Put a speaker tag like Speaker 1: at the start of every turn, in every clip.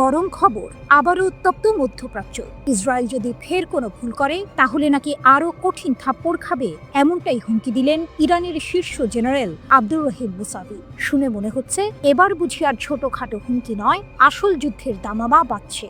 Speaker 1: গরম খবর, আবারও উত্তপ্ত মধ্যপ্রাচ্য। ইসরায়েল যদি ফের কোনো ভুল করে তাহলে নাকি আরও কঠিন থাপ্পড় খাবে, এমনটাই হুমকি দিলেন ইরানের শীর্ষ জেনারেল আব্দুর রহিম মুসাভি। শুনে মনে হচ্ছে এবার বুঝি আর ছোটখাটো হুমকি নয়, আসল যুদ্ধের দামামা বাজছে।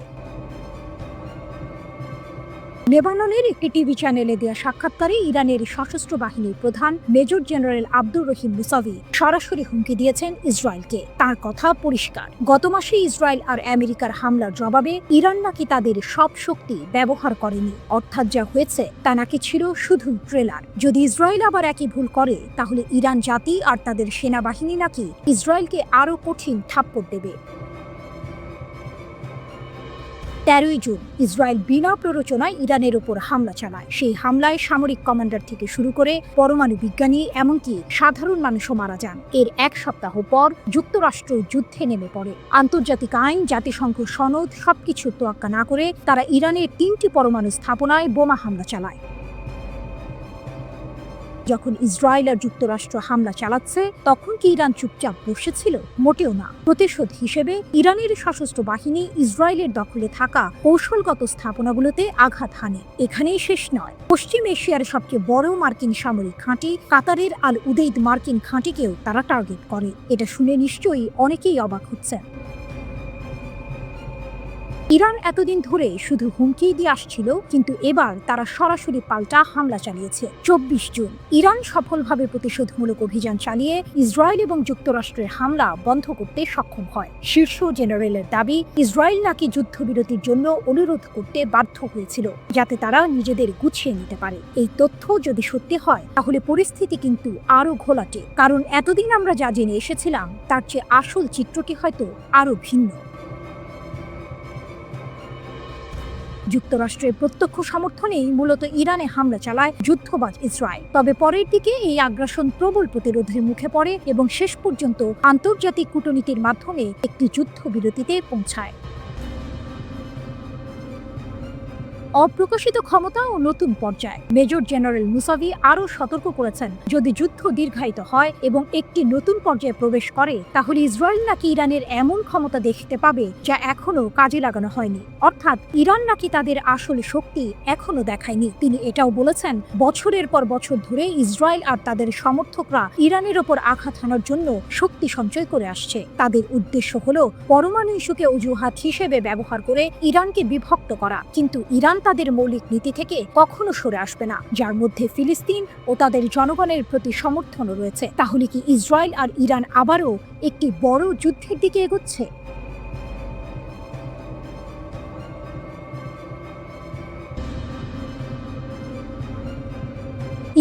Speaker 1: লেবাননের একটি টিভি চ্যানেলে দেওয়া সাক্ষাৎকারে ইরানের সশস্ত্র বাহিনীর প্রধান major general Abdur Rahim Musavi সরাসরি হুমকি দিয়েছেন ইসরায়েলকে। তার কথা পরিষ্কার, গত মাসে ইসরায়েল আর আমেরিকার হামলার জবাবে ইরান নাকি তাদের সব শক্তি ব্যবহার করেনি, অর্থাৎ যা হয়েছে তা নাকি ছিল শুধু ট্রেলার। যদি ইসরায়েল আবার একই ভুল করে তাহলে ইরান জাতি আর তাদের সেনাবাহিনী নাকি ইসরায়েলকে আরও কঠিন থাপ্পড় দেবে। 13ই জুন ইসরায়েল বিনা প্ররোচনায় ইরানের ওপর হামলা চালায়। সেই হামলায় সামরিক কমান্ডার থেকে শুরু করে পরমাণু বিজ্ঞানী, এমনকি সাধারণ মানুষও মারা যান। এর এক সপ্তাহ পর যুক্তরাষ্ট্র যুদ্ধে নেমে পড়ে। আন্তর্জাতিক আইন, জাতিসংঘ সনদ সবকিছু তোয়াক্কা না করে তারা ইরানের 3টি পরমাণু স্থাপনায় বোমা হামলা চালায়। যখন ইসরায়েল আর যুক্তরাষ্ট্র হামলা চালাচ্ছে তখন কি ইরান চুপচাপ বসেছিল? মোটেও না। প্রতিশোধ হিসেবে ইরানের সশস্ত্র বাহিনী ইসরায়েলের দখলে থাকা কৌশলগত স্থাপনাগুলোতে আঘাত হানে। এখানেই শেষ নয়, পশ্চিম এশিয়ার সবচেয়ে বড় মার্কিন সামরিক ঘাঁটি কাতারের আল উদেইদ মার্কিন ঘাঁটিকেও তারা টার্গেট করে। এটা শুনে নিশ্চয়ই অনেকেই অবাক হচ্ছেন। ইরান এতদিন ধরে শুধু হুমকি দিয়ে আসছিল, কিন্তু এবার তারা সরাসরি পাল্টা হামলা চালিয়েছে। 24 জুন ইরান সফলভাবে প্রতিশোধমূলক অভিযান চালিয়ে ইসরায়েল এবং যুক্তরাষ্ট্রের হামলা বন্ধ করতে সক্ষম হয়। শীর্ষ জেনারেলের দাবি, ইসরায়েল নাকি যুদ্ধবিরতির জন্য অনুরোধ করতে বাধ্য হয়েছিল যাতে তারা নিজেদের গুছিয়ে নিতে পারে। এই তথ্য যদি সত্যি হয় তাহলে পরিস্থিতি কিন্তু আরও ঘোলাটে, কারণ এতদিন আমরা যা জেনে এসেছিলাম তার চেয়ে আসল চিত্রটি হয়তো আরও ভিন্ন। যুক্তরাষ্ট্রের প্রত্যক্ষ সমর্থনেই মূলত ইরানে হামলা চালায় যুদ্ধবাজ ইসরায়েল। তবে পরের দিকে এই আগ্রাসন প্রবল প্রতিরোধের মুখে পড়ে এবং শেষ পর্যন্ত আন্তর্জাতিক কূটনীতির মাধ্যমে একটি যুদ্ধবিরতিতে পৌঁছায়। অপ্রকাশিত ক্ষমতা ও নতুন পর্যায়। মেজর জেনারেল মুসাভি আরও সতর্ক করেছেন, যদি যুদ্ধ দীর্ঘায়িত হয় এবং একটি নতুন পর্যায়ে প্রবেশ করে তাহলে ইসরায়েল নাকি ইরানের এমন ক্ষমতা দেখতে পাবে যা এখনো কাজে লাগানো হয়নি, অর্থাৎ ইরান নাকি তাদের আসল শক্তি এখনো দেখায়নি। তিনি এটাও বলেছেন, বছরের পর বছর ধরে ইসরায়েল আর তাদের সমর্থকরা ইরানের ওপর আঘাত হানার জন্য শক্তি সঞ্চয় করে আসছে। তাদের উদ্দেশ্য হলো পরমাণু ইস্যুকে অজুহাত হিসেবে ব্যবহার করে ইরানকে বিভক্ত করা, কিন্তু ইরান তাদের মৌলিক নীতি থেকে কখনো সরে আসবে না, যার মধ্যে ফিলিস্তিন ও তাদের জনগণের প্রতি সমর্থনও রয়েছে। তাহলে কি ইসরায়েল আর ইরান আবারও একটি বড় যুদ্ধের দিকে এগোচ্ছে?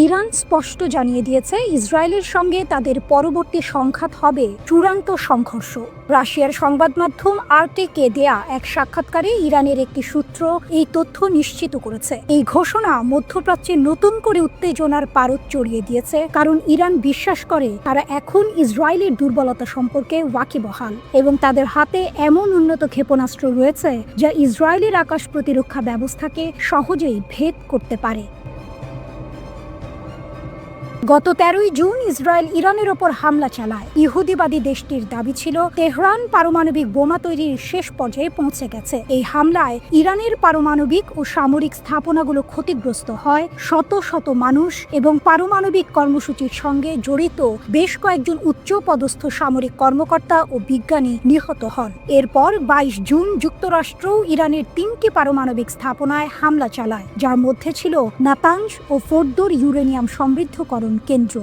Speaker 1: ইরান স্পষ্ট জানিয়ে দিয়েছে ইসরায়েলের সঙ্গে তাদের পরবর্তী সংঘাত হবে চূড়ান্ত সংঘর্ষ। রাশিয়ার সংবাদ মাধ্যম আরটিকে দেয়া এক সাক্ষাৎকারে ইরানের একটি সূত্র এই তথ্য নিশ্চিত করেছে। এই ঘোষণা মধ্যপ্রাচ্যে নতুন করে উত্তেজনার পারদ চড়িয়ে দিয়েছে, কারণ ইরান বিশ্বাস করে তারা এখন ইসরায়েলের দুর্বলতা সম্পর্কে ওয়াকিবহাল এবং তাদের হাতে এমন উন্নত ক্ষেপণাস্ত্র রয়েছে যা ইসরায়েলের আকাশ প্রতিরক্ষা ব্যবস্থাকে সহজেই ভেদ করতে পারে। গত 13ই জুন ইসরায়েল ইরানের ওপর হামলা চালায়। ইহুদিবাদী দেশটির দাবি ছিল তেহরান পারমাণবিক বোমা তৈরির শেষ পর্যায়ে পৌঁছে গেছে। এই হামলায় ইরানের পারমাণবিক ও সামরিক স্থাপনাগুলো ক্ষতিগ্রস্ত হয়, শত শত মানুষ এবং পারমাণবিক কর্মসূচির সঙ্গে জড়িত বেশ কয়েকজন উচ্চ পদস্থ সামরিক কর্মকর্তা ও বিজ্ঞানী নিহত হন। এরপর 22 জুন যুক্তরাষ্ট্রও ইরানের 3টি পারমাণবিক স্থাপনায় হামলা চালায়, যার মধ্যে ছিল নাতানজ ও ফোর্দোর ইউরেনিয়াম সমৃদ্ধকরণ কেন্দ্র।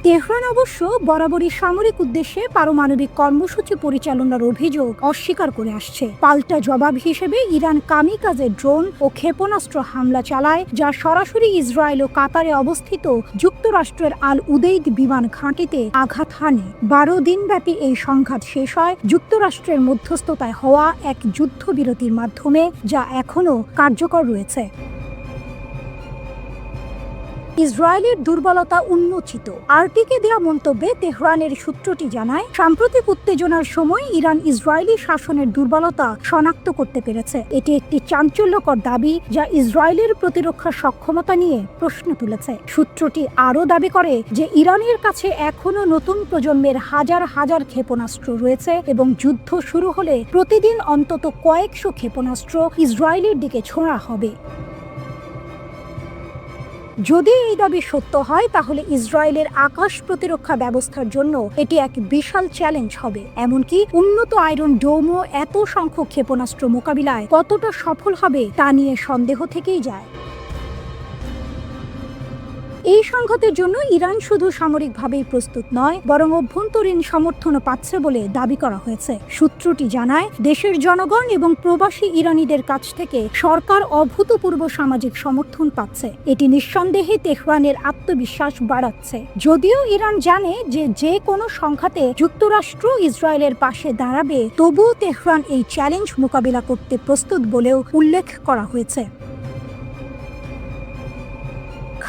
Speaker 1: তেহরান অবশ্য বরাবরই সামরিক উদ্দেশ্যে পারমাণবিক কর্মসূচি পরিচালনার অভিযোগ অস্বীকার করে আসছে। পাল্টা জবাব হিসেবে ইরান কামিকাজে ড্রোন ও ক্ষেপণাস্ত্র হামলা চালায়, যা সরাসরি ইসরায়েল ও কাতারে অবস্থিত যুক্তরাষ্ট্রের আল উদেইদ বিমান ঘাঁটিতে আঘাত হানে। 12 দিনব্যাপী এই সংঘাত শেষ হয় যুক্তরাষ্ট্রের মধ্যস্থতায় হওয়া এক যুদ্ধবিরতির মাধ্যমে, যা এখনও কার্যকর রয়েছে। ইসরায়েলের দুর্বলতা উন্মোচিত। আরটিকে দেওয়া মন্তব্যে তেহরানের সূত্রটি জানায়, সাম্প্রতিক উত্তেজনার সময় ইরান ইসরায়েলি শাসনের দুর্বলতা শনাক্ত করতে পেরেছে। এটি একটি চাঞ্চল্যকর দাবি যা ইসরায়েলের প্রতিরক্ষা সক্ষমতা নিয়ে প্রশ্ন তুলেছে। সূত্রটি আরও দাবি করে যে ইরানের কাছে এখনও নতুন প্রজন্মের হাজার হাজার ক্ষেপণাস্ত্র রয়েছে এবং যুদ্ধ শুরু হলে প্রতিদিন অন্তত কয়েকশো ক্ষেপণাস্ত্র ইসরায়েলের দিকে ছোঁড়া হবে। যদি এই দাবি সত্য হয় তাহলে ইসরায়েলের আকাশ প্রতিরক্ষা ব্যবস্থার জন্য এটি এক বিশাল চ্যালেঞ্জ হবে। এমনকি উন্নত আয়রন ডোমও এত সংখ্যক ক্ষেপণাস্ত্র মোকাবিলায় কতটা সফল হবে তা নিয়ে সন্দেহ থেকেই যায়। এই সংঘাতের জন্য ইরান শুধু সামরিকভাবেই প্রস্তুত নয়, বরং অভ্যন্তরীণ সমর্থনও পাচ্ছে বলে দাবি করা হয়েছে। সূত্রটি জানায়, দেশের জনগণ এবং প্রবাসী ইরানিদের কাছ থেকে সরকার অভূতপূর্ব সামাজিক সমর্থন পাচ্ছে। এটি নিঃসন্দেহে তেহরানের আত্মবিশ্বাস বাড়াচ্ছে। যদিও ইরান জানে যে যে কোনো সংঘাতে যুক্তরাষ্ট্র ইসরায়েলের পাশে দাঁড়াবে, তবুও তেহরান এই চ্যালেঞ্জ মোকাবিলা করতে প্রস্তুত বলেও উল্লেখ করা হয়েছে।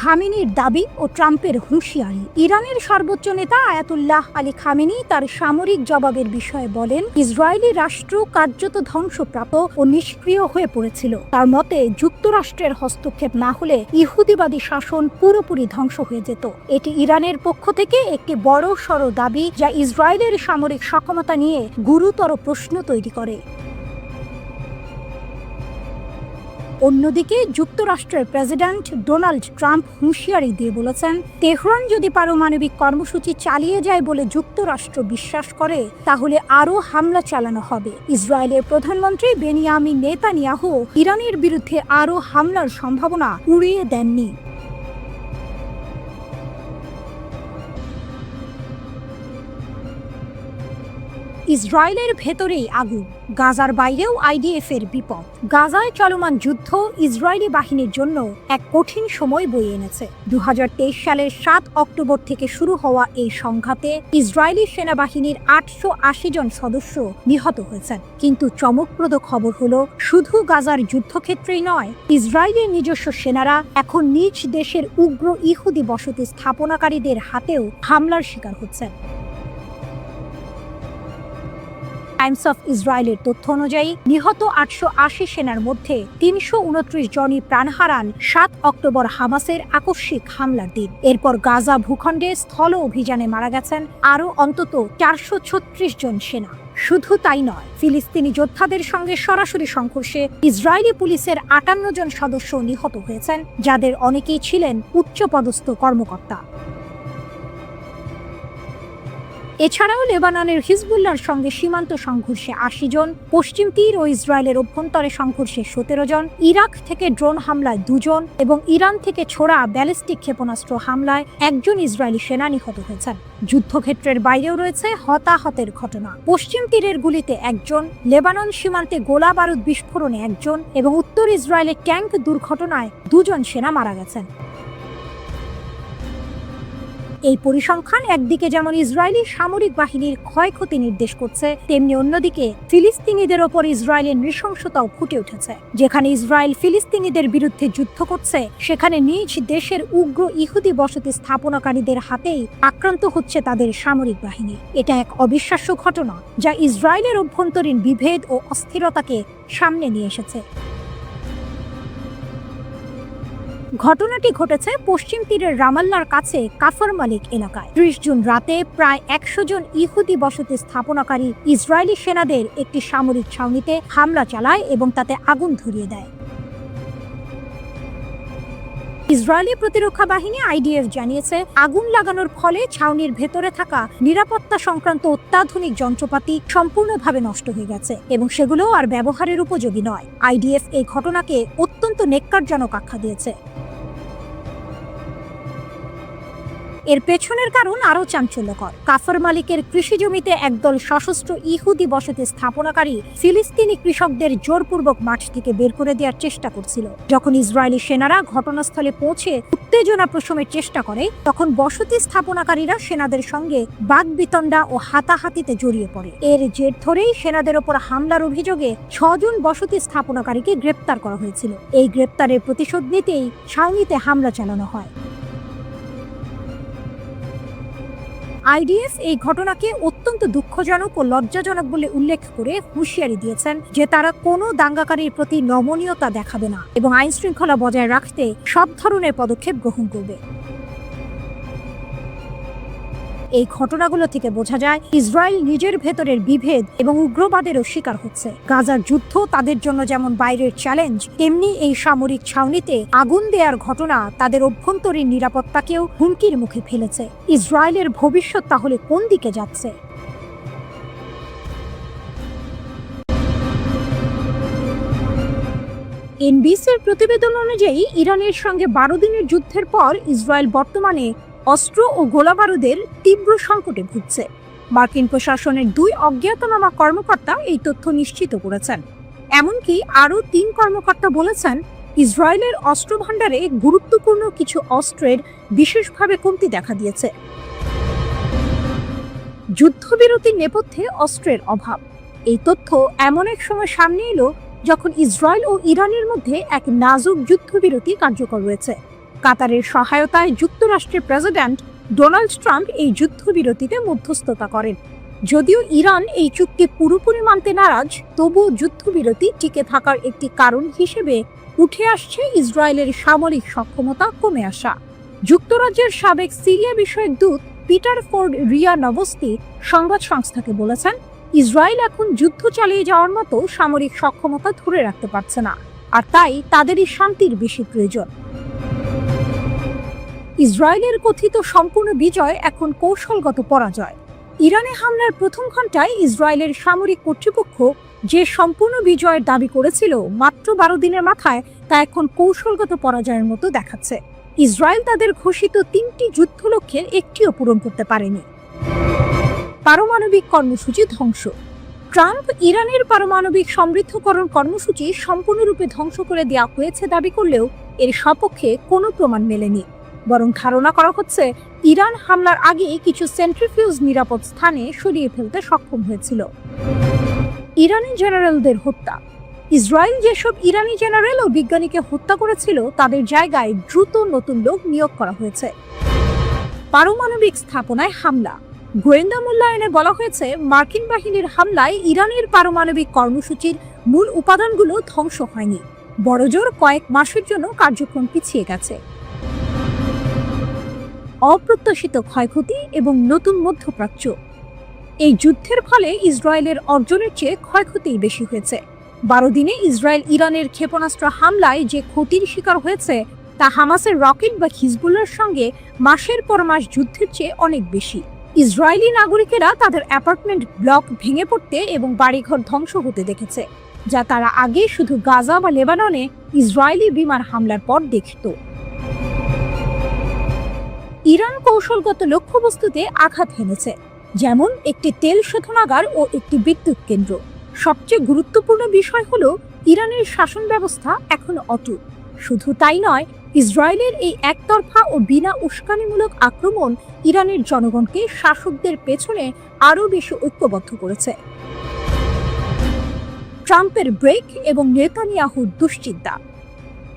Speaker 1: খামেনির দাবি ও ট্রাম্পের হুঁশিয়ারি। ইরানের সর্বোচ্চ নেতা আয়াতুল্লাহ আলী খামেনি তার সামরিক জবাবের বিষয়ে বলেন, ইসরায়েলি রাষ্ট্র কার্যত ধ্বংসপ্রাপ্ত ও নিষ্ক্রিয় হয়ে পড়েছিল। তার মতে, যুক্তরাষ্ট্রের হস্তক্ষেপ না হলে ইহুদিবাদী শাসন পুরোপুরি ধ্বংস হয়ে যেত। এটি ইরানের পক্ষ থেকে একটি বড় সড় দাবি যা ইসরায়েলের সামরিক সক্ষমতা নিয়ে গুরুতর প্রশ্ন তৈরি করে। অন্যদিকে যুক্তরাষ্ট্রের প্রেসিডেন্ট ডোনাল্ড ট্রাম্প হুঁশিয়ারি দিয়ে বলেছেন, তেহরান যদি পারমাণবিক কর্মসূচি চালিয়ে যায় বলে যুক্তরাষ্ট্র বিশ্বাস করে তাহলে আরও হামলা চালানো হবে। ইসরায়েলের প্রধানমন্ত্রী বেনিয়ামিন নেতানিয়াহু ইরানের বিরুদ্ধে আরও হামলার সম্ভাবনা উড়িয়ে দেননি। ইসরায়েলের ভেতরেই আগুন, গাজার বাইরেও আইডিএফ এর বিপদ। গাজায় চলমান যুদ্ধ ইসরায়েলি বাহিনীর জন্য এক কঠিন সময় বয়ে এনেছে। 2023 সালের 7 অক্টোবর থেকে শুরু হওয়া এই সংঘাতে ইসরায়েলি সেনাবাহিনীর 880 জন সদস্য নিহত হয়েছেন। কিন্তু চমকপ্রদ খবর হলো, শুধু গাজার যুদ্ধক্ষেত্রেই নয়, ইসরায়েলের নিজস্ব সেনারা এখন নিজ দেশের উগ্র ইহুদি বসতি স্থাপনাকারীদের হাতেও হামলার শিকার হচ্ছেন। টাইমস অফ ইসরায়েলের তথ্য অনুযায়ী নিহত 880 সেনার মধ্যে 329 জনই প্রাণ হারান 7 অক্টোবর হামাসের আকস্মিক হামলার দিন। এরপর গাজা ভূখণ্ডে স্থল অভিযানে মারা গেছেন আরও অন্তত 436 জন সেনা। শুধু তাই নয়, ফিলিস্তিনি যোদ্ধাদের সঙ্গে সরাসরি সংঘর্ষে ইসরায়েলি পুলিশের 58 জন সদস্য নিহত হয়েছেন, যাদের অনেকেই ছিলেন উচ্চপদস্থ কর্মকর্তা। এছাড়াও লেবাননের হিজবুল্লাহর সঙ্গে সীমান্ত সংঘর্ষে 80 জন, পশ্চিম তীর ও ইসরায়েলের অভ্যন্তরে সংঘর্ষে 17 জন, ইরাক থেকে ড্রোন হামলায় 2 জন এবং ইরান থেকে ছোড়া ব্যালিস্টিক ক্ষেপণাস্ত্র হামলায় 1 জন ইসরায়েলি সেনা নিহত হয়েছেন। যুদ্ধক্ষেত্রের বাইরেও রয়েছে হতাহতের ঘটনা। পশ্চিম তীরের গুলিতে 1 জন, লেবানন সীমান্তে গোলা বারুদ বিস্ফোরণে 1 জন এবং উত্তর ইসরায়েলের ট্যাঙ্ক দুর্ঘটনায় 2 জন সেনা মারা গেছেন। এই পরিসংখ্যান একদিকে যেমন ইসরায়েলি সামরিক বাহিনীর ক্ষয়ক্ষতি নির্দেশ করছে, তেমনি অন্যদিকে ফিলিস্তিনিদের ওপর ইসরায়েলের নৃশংসতাও ফুটে উঠেছে। যেখানে ইসরায়েল ফিলিস্তিনিদের বিরুদ্ধে যুদ্ধ করছে, সেখানে নিজ দেশের উগ্র ইহুদি বসতি স্থাপনাকারীদের হাতেই আক্রান্ত হচ্ছে তাদের সামরিক বাহিনী। এটা এক অবিশ্বাস্য ঘটনা যা ইসরায়েলের অভ্যন্তরীণ বিভেদ ও অস্থিরতাকে সামনে নিয়ে এসেছে। ঘটনাটি ঘটেছে পশ্চিম তীরের রামাল্লার কাছে কাফর মালিক এলাকায়। 30 জুন রাতে প্রায় 100 জন ইহুদি বসতি স্থাপনাকারী ইসরায়েলি সেনাদের একটি সামরিক ছাউনিতে হামলা চালায় এবং তাতে আগুন ধরিয়ে দেয়। ইসরায়েলি প্রতিরক্ষা বাহিনী আইডিএফ জানিয়েছে, আগুন লাগানোর ফলে ছাউনির ভেতরে থাকা নিরাপত্তা সংক্রান্ত অত্যাধুনিক যন্ত্রপাতি সম্পূর্ণভাবে নষ্ট হয়ে গেছে এবং সেগুলো আর ব্যবহারের উপযোগী নয়। আইডিএফ এই ঘটনাকে অত্যন্ত নেক্কারজনক আখ্যা দিয়েছে। এর পেছনের কারণ আরও চাঞ্চল্যকর। কাফর মালিকের কৃষি জমিতে একদল সশস্ত্র ইহুদি বসতি স্থাপনাকারী ফিলিস্তিনি কৃষকদের জোরপূর্বক মাঠ থেকে বের করে দেওয়ার চেষ্টা করছিল। যখন ইসরায়েলি সেনারা ঘটনাস্থলে পৌঁছে উত্তেজনা প্রশমের চেষ্টা করে, তখন বসতি স্থাপনাকারীরা সেনাদের সঙ্গে বাগবিতণ্ডা ও হাতাহাতিতে জড়িয়ে পড়ে। এর জের ধরেই সেনাদের ওপর হামলার অভিযোগে 6 জন বসতি স্থাপনাকারীকে গ্রেপ্তার করা হয়েছিল। এই গ্রেপ্তারের প্রতিশোধ নিতেই ছাউনিতে হামলা চালানো হয়। আইডিএস এই ঘটনাকে অত্যন্ত দুঃখজনক ও লজ্জাজনক বলে উল্লেখ করে হুঁশিয়ারি দিয়েছেন যে তারা কোনো দাঙ্গাকারীর প্রতি নমনীয়তা দেখাবে না এবং আইন শৃঙ্খলা বজায় রাখতে সব ধরনের পদক্ষেপ গ্রহণ করবে। এই ঘটনাগুলো থেকে বোঝা যায় ইসরায়েল নিজের ভেতরের বিভেদ এবং উগ্রবাদেরও শিকার হচ্ছে। গাজার যুদ্ধ তাদের জন্য যেমন বাইরের চ্যালেঞ্জ, তেমনি এই সামরিক ছাউনিতে আগুন দেওয়ার ঘটনা তাদের অভ্যন্তরীণ নিরাপত্তাকেও হুমকির মুখে ফেলেছে। ইসরায়েলের ভবিষ্যৎ তাহলে কোন দিকে যাচ্ছে? এনবিসির প্রতিবেদন অনুযায়ী ইরানের সঙ্গে 12 দিনের যুদ্ধের পর ইসরায়েল বর্তমানে অস্ত্র ও গোলাবারুদের তীব্র সংকটে ভুগছে। মার্কিন প্রশাসনের 2 অজ্ঞাতনামা কর্মকর্তা এই তথ্য নিশ্চিত করেছেন। এমনকি আরও 3 কর্মকর্তা বলেছেন ইসরায়েলের অস্ত্র ভাণ্ডারে গুরুত্বপূর্ণ কিছু অস্ত্রের বিশেষভাবে কমতি দেখা দিয়েছে। যুদ্ধবিরতির নেপথ্যে অস্ত্রের অভাব, এই তথ্য এমন এক সময় সামনে এলো যখন ইসরায়েল ও ইরানের মধ্যে এক নাজুক যুদ্ধবিরতি কার্যকর রয়েছে। কাতারের সহায়তায় যুক্তরাষ্ট্রের প্রেসিডেন্ট ডোনাল্ড ট্রাম্প এই যুদ্ধবিরতিতে মধ্যস্থতা করেন। যদিও ইরান এই চুক্তি পুরোপুরি মানতে নারাজ, তবুও যুদ্ধবিরতি টিকে থাকার একটি কারণ হিসেবে উঠে আসছে ইসরায়েলের সামরিক সক্ষমতা কমে আসা। যুক্তরাজ্যের সাবেক সিরিয়া বিষয়ক দূত পিটার ফোর্ড রিয়া নভস্কি সংবাদ সংস্থাকে বলেছেন, ইসরায়েল এখন যুদ্ধ চালিয়ে যাওয়ার মতো সামরিক সক্ষমতা ধরে রাখতে পারছে না, আর তাই তাদেরই শান্তির বেশি প্রয়োজন। ইসরায়েলের কথিত সম্পূর্ণ বিজয় এখন কৌশলগত পরাজয়। ইরানে হামলার প্রথম ঘণ্টায় ইসরায়েলের সামরিক কর্তৃপক্ষ যে সম্পূর্ণ বিজয়ের দাবি করেছিল মাত্র 12 দিনের মাথায়, তা এখন কৌশলগত পরাজয়ের মতো দেখাচ্ছে। ইসরায়েল তাদের ঘোষিত 3টি যুদ্ধ লক্ষ্যের একটিও পূরণ করতে পারেনি। পারমাণবিক কর্মসূচি ধ্বংস। ট্রাম্প ইরানের পারমাণবিক সমৃদ্ধকরণ কর্মসূচি সম্পূর্ণরূপে ধ্বংস করে দেওয়া হয়েছে দাবি করলেও এর সপক্ষে কোনো প্রমাণ মেলেনি। বরং ধারণা করা হচ্ছে ইরান হামলার আগে কিছু সেন্ট্রিফিউজ নিরাপদ স্থানে সরিয়ে ফেলতে সক্ষম হয়েছিল। ইরানি জেনারেলদের হত্যা। ইসরায়েল যেসব ইরানি জেনারেল ও বিজ্ঞানীকে হত্যা করেছিল তাদের জায়গায় দ্রুত নতুন লোক নিয়োগ করা হয়েছে। পারমাণবিক স্থাপনায় হামলা। গোয়েন্দা মূল্যায়নে বলা হয়েছে মার্কিন বাহিনীর হামলায় ইরানের পারমাণবিক কর্মসূচির মূল উপাদানগুলো ধ্বংস হয়নি, বড়জোর কয়েক মাসের জন্য কার্যক্রম পিছিয়ে গেছে। অপ্রত্যাশিত ক্ষয়ক্ষতি এবং নতুন মধ্যপ্রাচ্য। এই যুদ্ধের ফলে ইসরায়েলের অর্জনের চেয়ে ক্ষয়ক্ষতিই বেশি হয়েছে। 12 দিনে ইসরায়েল ইরানের ক্ষেপণাস্ত্র হামলায় যে ক্ষতির শিকার হয়েছে তা হামাসের রকেট বা হিজবুল্লাহর সঙ্গে মাসের পর মাস যুদ্ধের চেয়ে অনেক বেশি। ইসরায়েলি নাগরিকেরা তাদের অ্যাপার্টমেন্ট ব্লক ভেঙে পড়তে এবং বাড়িঘর ধ্বংস হতে দেখেছে, যা তারা আগে শুধু গাজা বা লেবাননে ইসরায়েলি বিমান হামলার পর দেখত। ইরান কৌশলগত লক্ষ্যবস্তুতে আঘাত হেনেছে, যেমন একটি তেল শোধনাগার ও একটি বিদ্যুৎ কেন্দ্র। সবচেয়ে গুরুত্বপূর্ণ বিষয় হলো ইরানের শাসন ব্যবস্থা এখনো অটুট। শুধু তাই নয়, ইসরায়েলের এই একতরফা ও বিনা উস্কানিমূলক আক্রমণ ইরানের জনগণকে শাসকদের পেছনে আরও বেশি ঐক্যবদ্ধ করেছে। ট্রাম্পের ব্রেক এবং নেতানিয়াহুর দুশ্চিন্তা।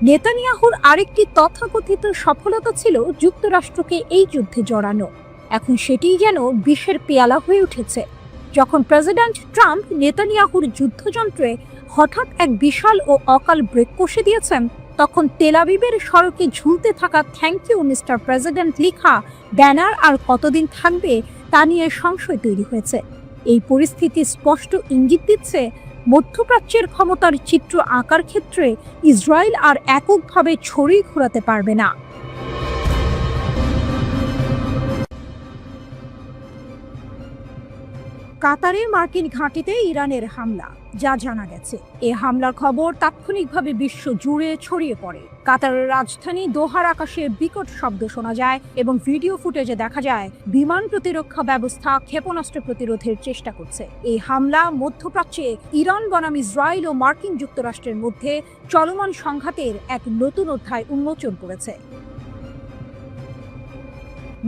Speaker 1: নেতানিয়াহুর আরেকটি তথাকথিত সফলতা ছিল যুক্তরাষ্ট্রকে এই যুদ্ধে জড়ানো। এখন সেটিই যেন বিষের পেয়ালা হয়ে উঠেছে। যখন প্রেসিডেন্ট ট্রাম্প নেতানিয়াহুর যুদ্ধযন্ত্রে হঠাৎ এক বিশাল ও অকাল ব্রেক কষে দিয়েছেন, তখন তেল আবিবের সড়কে ঝুলতে থাকা থ্যাংক ইউ মিস্টার প্রেসিডেন্ট লেখা ব্যানার আর কতদিন থাকবে তা নিয়ে সংশয় তৈরি হয়েছে। এই পরিস্থিতি স্পষ্ট ইঙ্গিত দিচ্ছে মধ্যপ্রাচ্যের ক্ষমতার চিত্র আঁকার ক্ষেত্রে ইসরায়েল আর এককভাবে ছড়ি ঘোরাতে পারবে না। কাতারে মার্কিন ঘাঁটিতে ইরানের হামলা, যা জানা গেছে। এ হামলার খবর তাৎক্ষণিকভাবে বিশ্ব জুড়ে ছড়িয়ে পড়ে। কাতারের রাজধানী দোহার আকাশে বিকট শব্দ শোনা যায় এবং ভিডিও ফুটেজে দেখা যায় বিমান প্রতিরক্ষা ব্যবস্থা ক্ষেপণাস্ত্র প্রতিরোধের চেষ্টা করছে। এই হামলা মধ্যপ্রাচ্যে ইরান বনাম ইসরায়েল ও মার্কিন যুক্তরাষ্ট্রের মধ্যে চলমান সংঘাতের এক নতুন অধ্যায় উন্মোচন করেছে।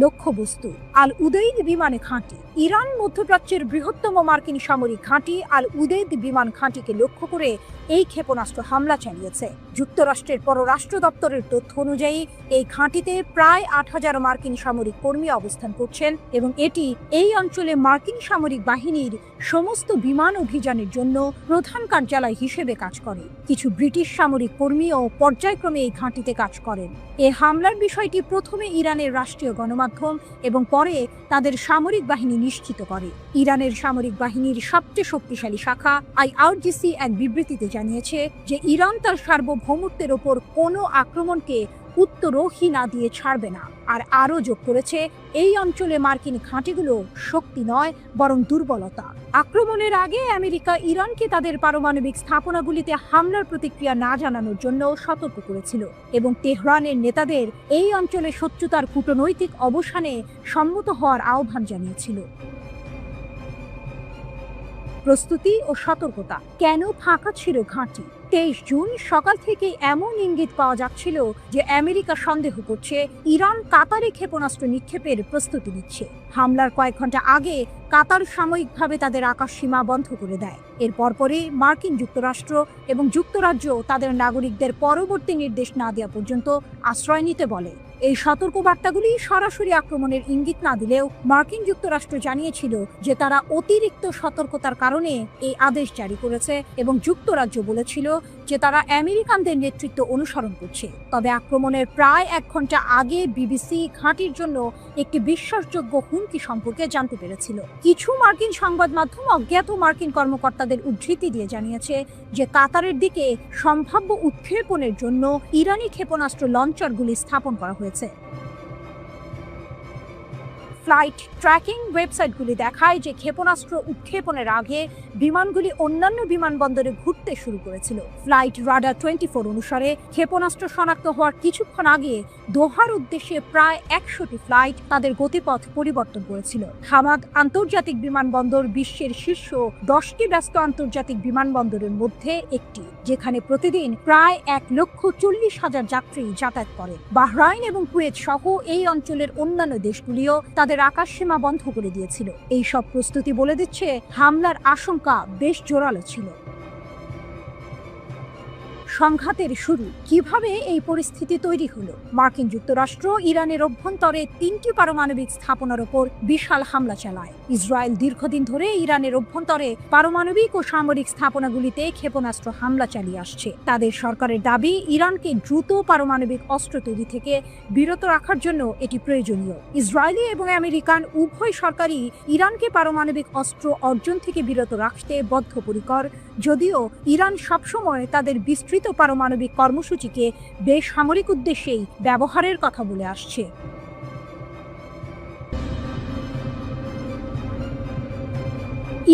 Speaker 1: লক্ষ্যবস্তু আল উদেইদ বিমান ঘাঁটি। ইরান মধ্যপ্রাচ্যের বৃহত্তম মার্কিন সামরিক ঘাঁটি আল উদেইদ বিমান ঘাঁটিকে লক্ষ্য করে এই ক্ষেপণাস্ত্র হামলা চালিয়েছে। যুক্তরাষ্ট্রের পররাষ্ট্র দপ্তরের তথ্য অনুযায়ী এই ঘাঁটিতে প্রায় ৮,০০০ মার্কিন সামরিক কর্মী অবস্থান করছেন এবং এটি এই অঞ্চলে মার্কিন সামরিক বাহিনীর সমস্ত বিমান অভিযানের জন্য প্রধান কার্যালয় হিসেবে কাজ করে। কিছু ব্রিটিশ সামরিক কর্মীও পর্যায়ক্রমে এই ঘাঁটিতে কাজ করেন। এ হামলার বিষয়টি প্রথমে ইরানের রাষ্ট্রীয় গণমাধ্যম এবং পরে তাদের সামরিক বাহিনী নিশ্চিত করে। ইরানের সামরিক বাহিনীর সবচেয়ে শক্তিশালী শাখা IRGC এক বিবৃতিতে জানিয়েছে যে ইরান তার সার্বভৌমত্বের ওপর কোনো আক্রমণকে উত্তরোহী না দিয়ে ছাড়বে না। আর আরও যোগ করেছে, এই অঞ্চলে মার্কিন ঘাঁটিগুলো শক্তি নয় বরং দুর্বলতা। আক্রমণের আগে আমেরিকা ইরানকে তাদের পারমাণবিক স্থাপনাগুলিতে হামলার প্রতিক্রিয়া না জানানোর জন্য সতর্ক করেছিল এবং তেহরানের নেতাদের এই অঞ্চলে শত্রুতার কূটনৈতিক অবসানে সম্মত হওয়ার আহ্বান জানিয়েছিল। প্রস্তুতি ও সতর্কতা। কেন ফাঁকা ছিল ঘাঁটি? 23 জুন সকাল থেকে এমন ইঙ্গিত পাওয়া যাচ্ছিল যে আমেরিকা সন্দেহ করছে ইরান কাতারে ক্ষেপণাস্ত্র নিক্ষেপের প্রস্তুতি নিচ্ছে। হামলার কয়েক ঘন্টা আগে কাতার সাময়িকভাবে তাদের আকাশ সীমা বন্ধ করে দেয়। এর পরপরই মার্কিন যুক্তরাষ্ট্র এবং যুক্তরাজ্য তাদের নাগরিকদের পরবর্তী নির্দেশ না দেওয়া পর্যন্ত আশ্রয় নিতে বলে। এই সতর্কবার্তাগুলি সরাসরি আক্রমণের ইঙ্গিত না দিলেও মার্কিন যুক্তরাষ্ট্র জানিয়েছিল যে তারা অতিরিক্ত সতর্কতার কারণে এই আদেশ জারি করেছে এবং যুক্তরাজ্য বলেছিল যে তারা আমেরিকানদের নেতৃত্ব অনুসরণ করছে। তবে আক্রমণের প্রায় 1 ঘন্টা আগে বিবিসি ঘাঁটির জন্য একটি বিশ্বাসযোগ্য হুমকি সম্পর্কে জানতে পেরেছিল। কিছু মার্কিন সংবাদ মাধ্যম অজ্ঞাত মার্কিন কর্মকর্তাদের উদ্ধৃতি দিয়ে জানিয়েছে যে কাতারের দিকে সম্ভাব্য উৎক্ষেপণের জন্য ইরানি ক্ষেপণাস্ত্র লঞ্চারগুলি স্থাপন করা হয়েছে। ফ্লাইট ট্র্যাকিং ওয়েবসাইটগুলি দেখায় যে ক্ষেপণাস্ত্র উৎক্ষেপণের আগে বিমানগুলি অন্যান্য বিমানবন্দরে ঘুরতে শুরু করেছিল। ফ্লাইট রাডার 24 অনুসারে ক্ষেপণাস্ত্র শনাক্ত হওয়ার কিছুক্ষণ আগে দোহার উদ্দেশ্যে প্রায় 100টি ফ্লাইট তাদের গতিপথ পরিবর্তন করেছিল। হামাদ আন্তর্জাতিক বিমানবন্দর বিশ্বের শীর্ষ 10টি ব্যস্ত আন্তর্জাতিক বিমানবন্দরের মধ্যে একটি, যেখানে প্রতিদিন প্রায় 1,40,000 যাত্রী যাতায়াত করে। বাহরাইন এবং কুয়েত সহ এই অঞ্চলের অন্যান্য দেশগুলিও তাদের আকাশসীমা বন্ধ করে দিয়েছিল। এই সব প্রস্তুতি বলে দিচ্ছে হামলার আশঙ্কা বেশ জোরালো ছিল। সংঘাতের শুরু। কিভাবে এই পরিস্থিতি তৈরি হলো? মার্কিন যুক্তরাষ্ট্র ইরানের অভ্যন্তরে 3টি পারমাণবিক স্থাপনার উপর বিশাল হামলা চালায়। ইসরায়েল দীর্ঘদিন ধরে ইরানের অভ্যন্তরে পারমাণবিক ও সামরিক স্থাপনাগুলিতে ক্ষেপণাস্ত্র হামলা চালিয়ে আসছে। তাদের সরকারের দাবি ইরানকে দ্রুত পারমাণবিক অস্ত্র তৈরি থেকে বিরত রাখার জন্য এটি প্রয়োজনীয়। ইসরায়েলি এবং আমেরিকান উভয় সরকারই ইরানকে পারমাণবিক অস্ত্র অর্জন থেকে বিরত রাখতে বদ্ধপরিকর, যদিও ইরান সবসময় তাদের বিস্তৃত পারমাণবিক কর্মসূচিকে বেসামরিক উদ্দেশ্যেই ব্যবহারের কথা বলে আসছে।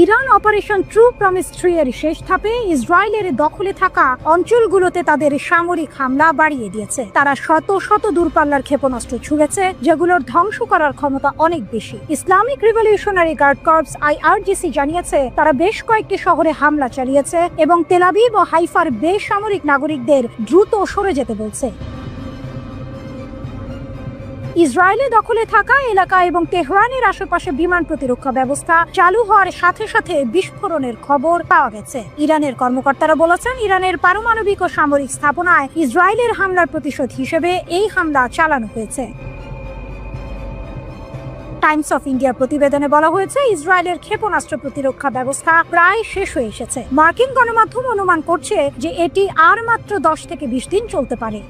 Speaker 1: ইরান অপারেশন ট্রু প্রমিস 3 এর শেষ ধাপে ইসরায়েলের দখলে থাকা অঞ্চলগুলোতে তাদের সামরিক হামলা বাড়িয়ে দিয়েছে। তারা শত শত দূরপাল্লার ক্ষেপণাস্ত্র ছুড়েছে, যেগুলোর ধ্বংস করার ক্ষমতা অনেক বেশি। Islamic Revolutionary Guard Corps IRGC জানিয়েছে তারা বেশ কয়েকটি শহরে হামলা চালিয়েছে এবং তেল আবিব ও হাইফার বেসামরিক নাগরিকদের দ্রুত সরে যেতে বলছে। ইসরায়েলের দখলে থাকা এলাকা এবং তেহরানের আশেপাশে বিমান প্রতিরক্ষা ব্যবস্থা চালু হওয়ার সাথে সাথে বিস্ফোরণের খবর পাওয়া গেছে। ইরানের কর্মকর্তারা বলেছেন ইরানের পারমাণবিক ও সামরিক স্থাপনায় ইসরায়েলের হামলার প্রতিশোধ হিসেবে এই হামলা চালানো হয়েছে। টাইমস অফ ইন্ডিয়ার প্রতিবেদনে বলা হয়েছে ইসরায়েলের ক্ষেপণাস্ত্র প্রতিরক্ষা ব্যবস্থা প্রায় শেষ হয়ে এসেছে। মার্কিন গণমাধ্যম অনুমান করছে যে এটি আর মাত্র 10 থেকে 20 দিন চলতে পারে।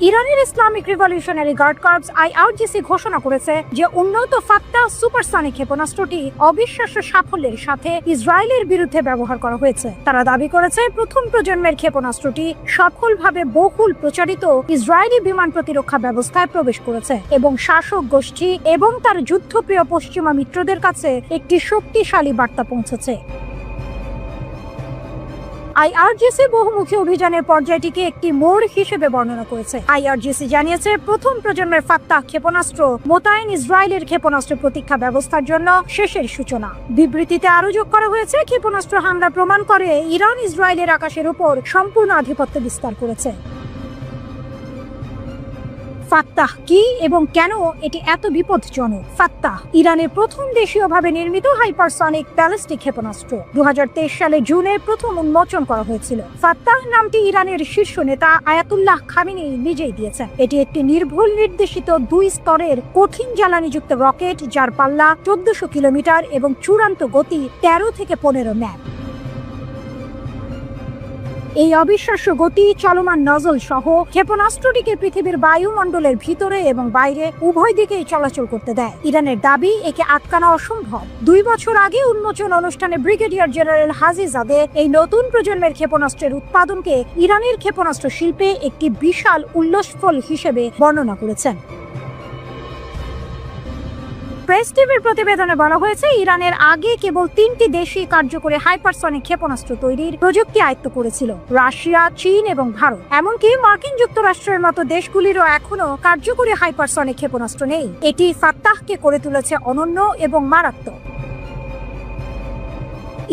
Speaker 1: ইরানের Islamic Revolutionary Guard Corps IRGC ঘোষণা করেছে যে উন্নত ফাত্তাহ সুপারসনিক ক্ষেপণাস্ত্রটি অবিশ্বাস্য সাফল্যের সাথে ইসরায়েলের বিরুদ্ধে ব্যবহার করা হয়েছে। তারা দাবি করেছে প্রথম প্রজন্মের ক্ষেপণাস্ত্রটি সফলভাবে বহুল প্রচারিত ইসরায়েলি বিমান প্রতিরক্ষা ব্যবস্থায় প্রবেশ করেছে এবং শাসক গোষ্ঠী এবং তার যুদ্ধপ্রিয় পশ্চিমা মিত্রদের কাছে একটি শক্তিশালী বার্তা পৌঁছেছে। IRGC বহুমুখী অভিযানের পর্যায়টিকে একটি মোড় হিসেবে বর্ণনা করেছে। IRGC জানিয়েছে প্রথম প্রজন্মের ফাত্তাহ ক্ষেপণাস্ত্র মোতায়েন ইসরায়েলের ক্ষেপণাস্ত্র প্রতীক্ষা ব্যবস্থার জন্য শেষের সূচনা। বিবৃতিতে আরও যোগ করা হয়েছে ক্ষেপণাস্ত্র হামলা প্রমাণ করে ইরান ইসরায়েলের আকাশের উপর সম্পূর্ণ আধিপত্য বিস্তার করেছে। ফাত্তাহ কি এবং কেন এটি এত বিপজ্জনক? ফাত্তাহ ইরানের প্রথম দেশীয়ভাবে নির্মিত হাইপারসনিক ব্যালিস্টিক ক্ষেপণাস্ত্র 2023 সালে জুনে প্রথম উন্মোচন করা হয়েছিল। ফাত্তাহ নামটি ইরানের শীর্ষ নেতা আয়াতুল্লাহ খামেনি নিজেই দিয়েছেন। এটি একটি নির্ভুল নির্দেশিত 2 স্তরের কঠিন জ্বালানিযুক্ত রকেট, যার পাল্লা 1400 কিলোমিটার এবং চূড়ান্ত গতি 13 থেকে 15 ম্যাক। এই অবিশ্বাস্য গতি, চলমান নজল সহ ক্ষেপণাস্ত্রটিকে পৃথিবীর বায়ুমণ্ডলের ভিতরে এবং বাইরে উভয় দিকেই চলাচল করতে দেয়। ইরানের দাবি একে আটকানো অসম্ভব। 2 বছর আগে উন্মোচন অনুষ্ঠানে ব্রিগেডিয়ার জেনারেল হাজিজাদে এই নতুন প্রজন্মের ক্ষেপণাস্ত্রের উৎপাদনকে ইরানের ক্ষেপণাস্ত্র শিল্পে একটি বিশাল উল্লাসফল হিসেবে বর্ণনা করেছেন। প্রেস টিভির প্রতিবেদনে বলা হয়েছে, ইরানের আগে কেবল 3টি দেশই কার্যকরী হাইপারসনিক ক্ষেপণাস্ত্র তৈরির প্রযুক্তি আয়ত্ত করেছিল: রাশিয়া, চীন এবং ভারত। এমনকি মার্কিন যুক্তরাষ্ট্রের মতো দেশগুলিরও এখনো কার্যকরী হাইপারসনিক ক্ষেপণাস্ত্র নেই। এটি ফাত্তাহকে করে তুলেছে অনন্য এবং মারাত্মক।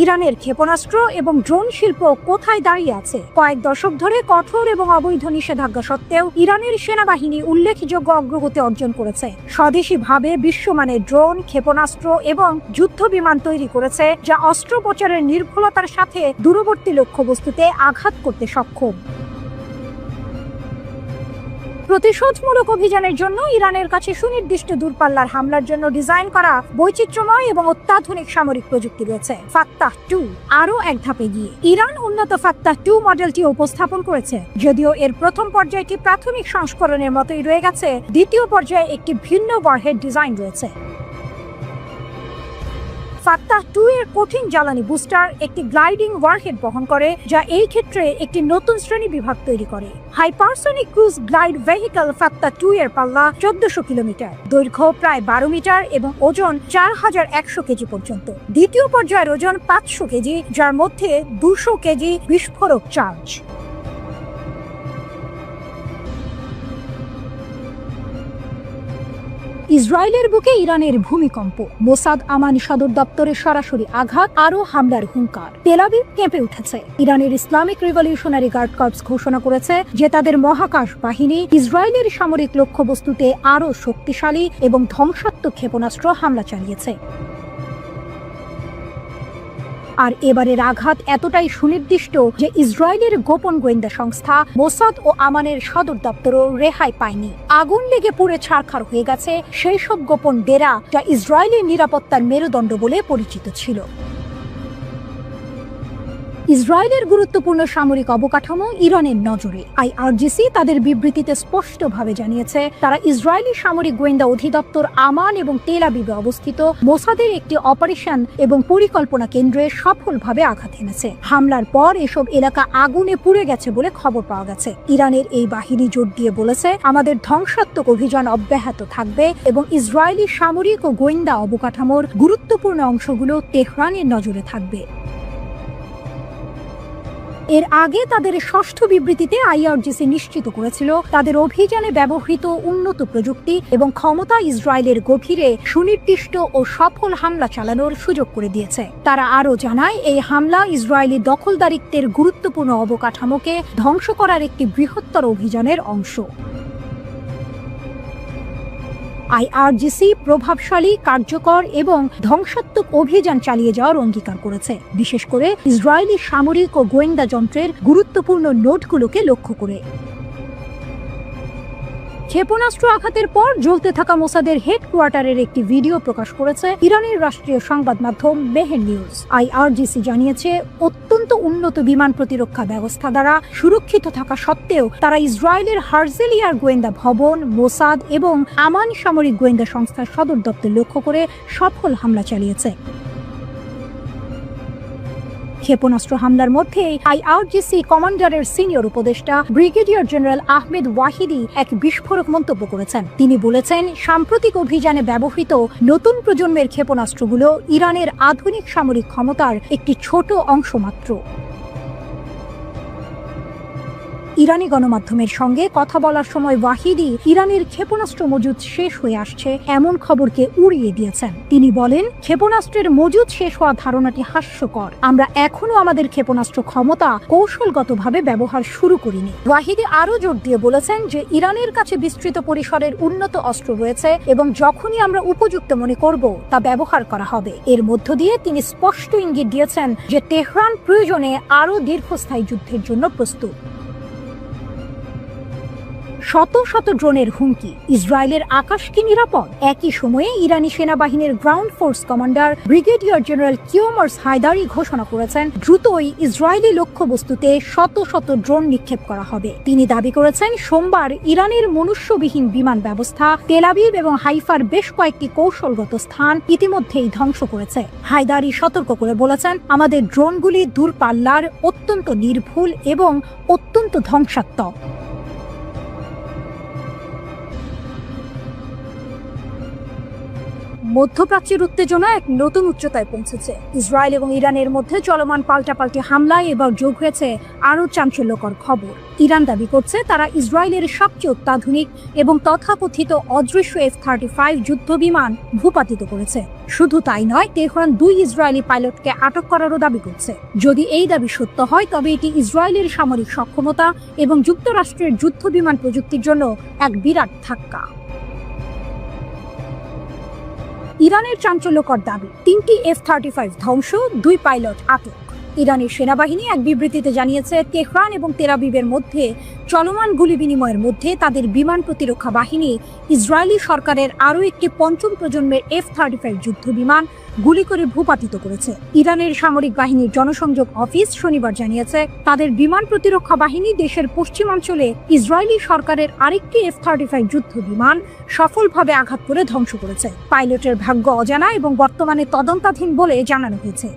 Speaker 1: ইরানের ক্ষেপণাস্ত্র এবং ড্রোন শিল্প কোথায় দাঁড়িয়ে আছে? কয়েক দশক ধরে কঠোর এবং অবৈধ নিষেধাজ্ঞা সত্ত্বেও ইরানের সেনাবাহিনী উল্লেখযোগ্য অগ্রগতি অর্জন করেছে। স্বদেশীভাবে বিশ্বমানের ড্রোন, ক্ষেপণাস্ত্র এবং যুদ্ধ বিমান তৈরি করেছে, যা অস্ত্রোপচারের নির্ভুলতার সাথে দূরবর্তী লক্ষ্যবস্তুতে আঘাত করতে সক্ষম। প্রতিশোধমূলক অভিযানের জন্য ইরানের কাছে সুনির্দিষ্ট দূরপাল্লার হামলার জন্য ডিজাইন করা বৈচিত্র্যময় এবং অত্যাধুনিক সামরিক প্রযুক্তি রয়েছে। ফাত্তাহ 2 আরও এক ধাপে গিয়ে ইরান উন্নত ফাত্তাহ 2 মডেলটি উপস্থাপন করেছে। যদিও এর প্রথম পর্যায়টি প্রাথমিক সংস্করণের মতোই রয়ে গেছে, দ্বিতীয় পর্যায়ে একটি ভিন্ন ওয়ারহেড ডিজাইন রয়েছে। ফাত্তাহ 2 এর কঠিন জ্বালানি বুস্টার একটি গ্লাইডিং ওয়ারহেড বহন করে, যা এই ক্ষেত্রে একটি নতুন শ্রেণী বিভাগ তৈরি করে। Hypersonic cruise glide vehicle Fattah 2 এর পাল্লা 1400 কিলোমিটার, দৈর্ঘ্য প্রায় 12 মিটার এবং ওজন 4100 কেজি পর্যন্ত। দ্বিতীয় পর্যায়ের ওজন 500 কেজি, যার মধ্যে 200 কেজি বিস্ফোরক চার্জ। ইসরায়েলের বুকে ইরানের ভূমিকম্প, মোসাদ আমান সদর দপ্তরের সরাসরি আঘাত, আরও হামলার হুঙ্কার। তেল আবিব কেঁপে উঠেছে। ইরানের ইসলামিক রিভলিউশনারি গার্ড কর্পস ঘোষণা করেছে যে তাদের মহাকাশ বাহিনী ইসরায়েলের সামরিক লক্ষ্যবস্তুতে আরও শক্তিশালী এবং ধ্বংসাত্মক ক্ষেপণাস্ত্র হামলা চালিয়েছে। আর এবারের আঘাত এতটাই সুনির্দিষ্ট যে ইসরায়েলের গোপন গোয়েন্দা সংস্থা মোসাদ ও আমানের সদর দপ্তরও রেহাই পায়নি। আগুন লেগে পুড়ে ছারখার হয়ে গেছে সেই সব গোপন ডেরা যা ইসরায়েলের নিরাপত্তার মেরুদণ্ড বলে পরিচিত ছিল। ইসরায়েলের গুরুত্বপূর্ণ সামরিক অবকাঠামো ইরানের নজরে। আইআরজিসি তাদের বিবৃতিতে স্পষ্টভাবে জানিয়েছে, তারা ইসরায়েলি সামরিক গোয়েন্দা অধিদপ্তর আমান এবং তেল আবিবে অবস্থিত মোসাদের একটি অপারেশন এবং পরিকল্পনা কেন্দ্রে সফলভাবে আঘাত এনেছে। হামলার পর এসব এলাকা আগুনে পুড়ে গেছে বলে খবর পাওয়া গেছে। ইরানের এই বাহিনী জোর দিয়ে বলেছে, আমাদের ধ্বংসাত্মক অভিযান অব্যাহত থাকবে এবং ইসরায়েলি সামরিক ও গোয়েন্দা অবকাঠামোর গুরুত্বপূর্ণ অংশগুলো তেহরানের নজরে থাকবে। এর আগে তাদের ষষ্ঠ বিবৃতিতে আইআরজিসি নিশ্চিত করেছিল, তাদের অভিযানে ব্যবহৃত উন্নত প্রযুক্তি এবং ক্ষমতা ইসরায়েলের গভীরে সুনির্দিষ্ট ও সফল হামলা চালানোর সুযোগ করে দিয়েছে। তারা আরও জানায়, এই হামলা ইসরায়েলি দখলদারিত্বের গুরুত্বপূর্ণ অবকাঠামোকে ধ্বংস করার একটি বৃহত্তর অভিযানের অংশ। আইআরজিসি প্রভাবশালী, কার্যকর এবং ধ্বংসাত্মক অভিযান চালিয়ে যাওয়ার অঙ্গীকার করেছে, বিশেষ করে ইসরায়েলি সামরিক ও গোয়েন্দা যন্ত্রের গুরুত্বপূর্ণ নোটগুলোকে লক্ষ্য করে। ক্ষেপণাস্ত্র আঘাতের পর জ্বলতে থাকা মোসাদের হেডকোয়ার্টারের একটি ভিডিও প্রকাশ করেছে ইরানের রাষ্ট্রীয় সংবাদ মাধ্যম মেহের নিউজ। আইআরজিসি জানিয়েছে, অত্যন্ত উন্নত বিমান প্রতিরক্ষা ব্যবস্থা দ্বারা সুরক্ষিত থাকা সত্ত্বেও তারা ইসরায়েলের হার্জেলিয়ার গোয়েন্দা ভবন, মোসাদ এবং আমান সামরিক গোয়েন্দা সংস্থার সদর দপ্তর লক্ষ্য করে সফল হামলা চালিয়েছে। ক্ষেপণাস্ত্র হামলার মধ্যে আইআরজিসি কমান্ডারের সিনিয়র উপদেষ্টা ব্রিগেডিয়ার জেনারেল আহমেদ ওয়াহিদি এক বিস্ফোরক মন্তব্য করেছেন। তিনি বলেছেন, সাম্প্রতিক অভিযানে ব্যবহৃত নতুন প্রজন্মের ক্ষেপণাস্ত্রগুলো ইরানের আধুনিক সামরিক ক্ষমতার একটি ছোট অংশ মাত্র। ইরানি গণমাধ্যমের সঙ্গে কথা বলার সময় ওয়াহিদি ইরানের ক্ষেপণাস্ত্র মজুদ শেষ হয়ে আসছে এমন খবরকে উড়িয়ে দিয়েছেন। তিনি বলেন, ক্ষেপণাস্ত্রের মজুদ শেষ হওয়া ধারণাটি হাস্যকর। আমরা এখনো আমাদের ক্ষেপণাস্ত্র ক্ষমতা কৌশলগতভাবে ব্যবহার শুরু করিনি। ওয়াহিদি আরো জোর দিয়ে বলেছেন যে ইরানের কাছে বিস্তৃত পরিসরের উন্নত অস্ত্র রয়েছে এবং যখনই আমরা উপযুক্ত মনে করব তা ব্যবহার করা হবে। এর মধ্য দিয়ে তিনি স্পষ্ট ইঙ্গিত দিয়েছেন যে তেহরান প্রয়োজনে আরো দীর্ঘস্থায়ী যুদ্ধের জন্য প্রস্তুত। শত শত ড্রোনের হুমকি, ইসরায়েলের আকাশ কি নিরাপদ? একই সময়ে ইরানি সেনাবাহিনীর ground force commander brigadier general Kiyoumars Heydari ঘোষণা করেছেন দ্রুতই ইসরায়েলি লক্ষ্যবস্তুতে শত শত ড্রোন নিক্ষেপ করা হবে। তিনি দাবি করেছেন সোমবার ইরানের মনুষ্যবিহীন বিমান ব্যবস্থা তেল আবিব এবং হাইফার বেশ কয়েকটি কৌশলগত স্থান ইতিমধ্যেই ধ্বংস করেছে। হায়দারি সতর্ক করে বলেছেন, আমাদের ড্রোনগুলি দূরপাল্লার, অত্যন্ত নির্ভুল এবং অত্যন্ত ধ্বংসাত্মক। মধ্যপ্রাচ্যের উত্তেজনা এক নতুন উচ্চতায় পৌঁছেছে। ইসরায়েল এবং ইরানের মধ্যে চলমান পাল্টাপাল্টি হামলায় এবার যোগ হয়েছে আরও চাঞ্চল্যকর খবর। ইরান দাবি করছে তারা ইসরায়েলের সবচেয়ে অত্যাধুনিক এবং তথাকথিত অদৃশ্য F-35 যুদ্ধ বিমান ভূপাতিত করেছে। শুধু তাই নয়, তেহরান 2 ইসরায়েলি পাইলটকে আটক করারও দাবি করছে। যদি এই দাবি সত্য হয় তবে এটি ইসরায়েলের সামরিক সক্ষমতা এবং যুক্তরাষ্ট্রের যুদ্ধ বিমান প্রযুক্তির জন্য এক বিরাট ধাক্কা। ইরানের চাঞ্চল্যকর দাবি, 3টি F-35 ধ্বংস, 2 পাইলট আটক। ইরানের সেনাবাহিনী এক বিবৃতিতে জানিয়েছে, তেহরান এবং তেল আবিবের মধ্যে চলমান গুলি বিনিময়ের মধ্যে তাদের বিমান প্রতিরক্ষা বাহিনী ইসরায়েলি সরকারের আরও একটি 5ম প্রজন্মের F-35 যুদ্ধ বিমান গুলি করে ভূপাতিত করেছে। ইরানের সামরিক বাহিনীর জনসংযোগ অফিস শনিবার জানিয়েছে, তাদের বিমান প্রতিরক্ষা বাহিনী দেশের পশ্চিমাঞ্চলে ইসরায়েলি সরকারের আরেকটি F-35 যুদ্ধ বিমান সফলভাবে আঘাত করে ধ্বংস করেছে। পাইলটের ভাগ্য অজানা এবং বর্তমানে তদন্তাধীন বলে জানানো হয়েছে।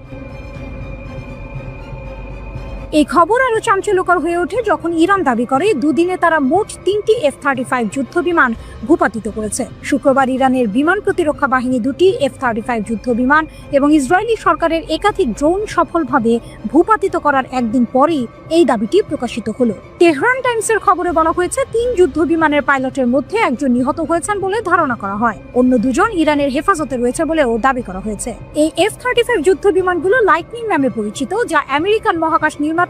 Speaker 1: এই খবর আরো চাঞ্চল্যকর হয়ে ওঠে যখন ইরান দাবি করে দুদিনে তারা মোট 3টি F-35 যুদ্ধ বিমান ভূপাতিত করেছে। শুক্রবার ইরানের বিমান প্রতিরক্ষা বাহিনী 2টি F-35 যুদ্ধ বিমান এবং ইসরায়েলি সরকারের একাধিক ড্রোন সফলভাবে ভূপাতিত করার একদিন পরেই এই দাবিটি প্রকাশিত হলো। তেহরান টাইমসের খবরে বলা হয়েছে 3 যুদ্ধ বিমানের পাইলটের মধ্যে একজন নিহত হয়েছেন বলে ধারণা করা হয়। অন্য 2 জন ইরানের হেফাজতে রয়েছে বলেও দাবি করা হয়েছে। এই F-35 যুদ্ধ বিমানগুলো লাইটনিং নামে পরিচিত, যা আমেরিকান মহাকাশ নির্মাতা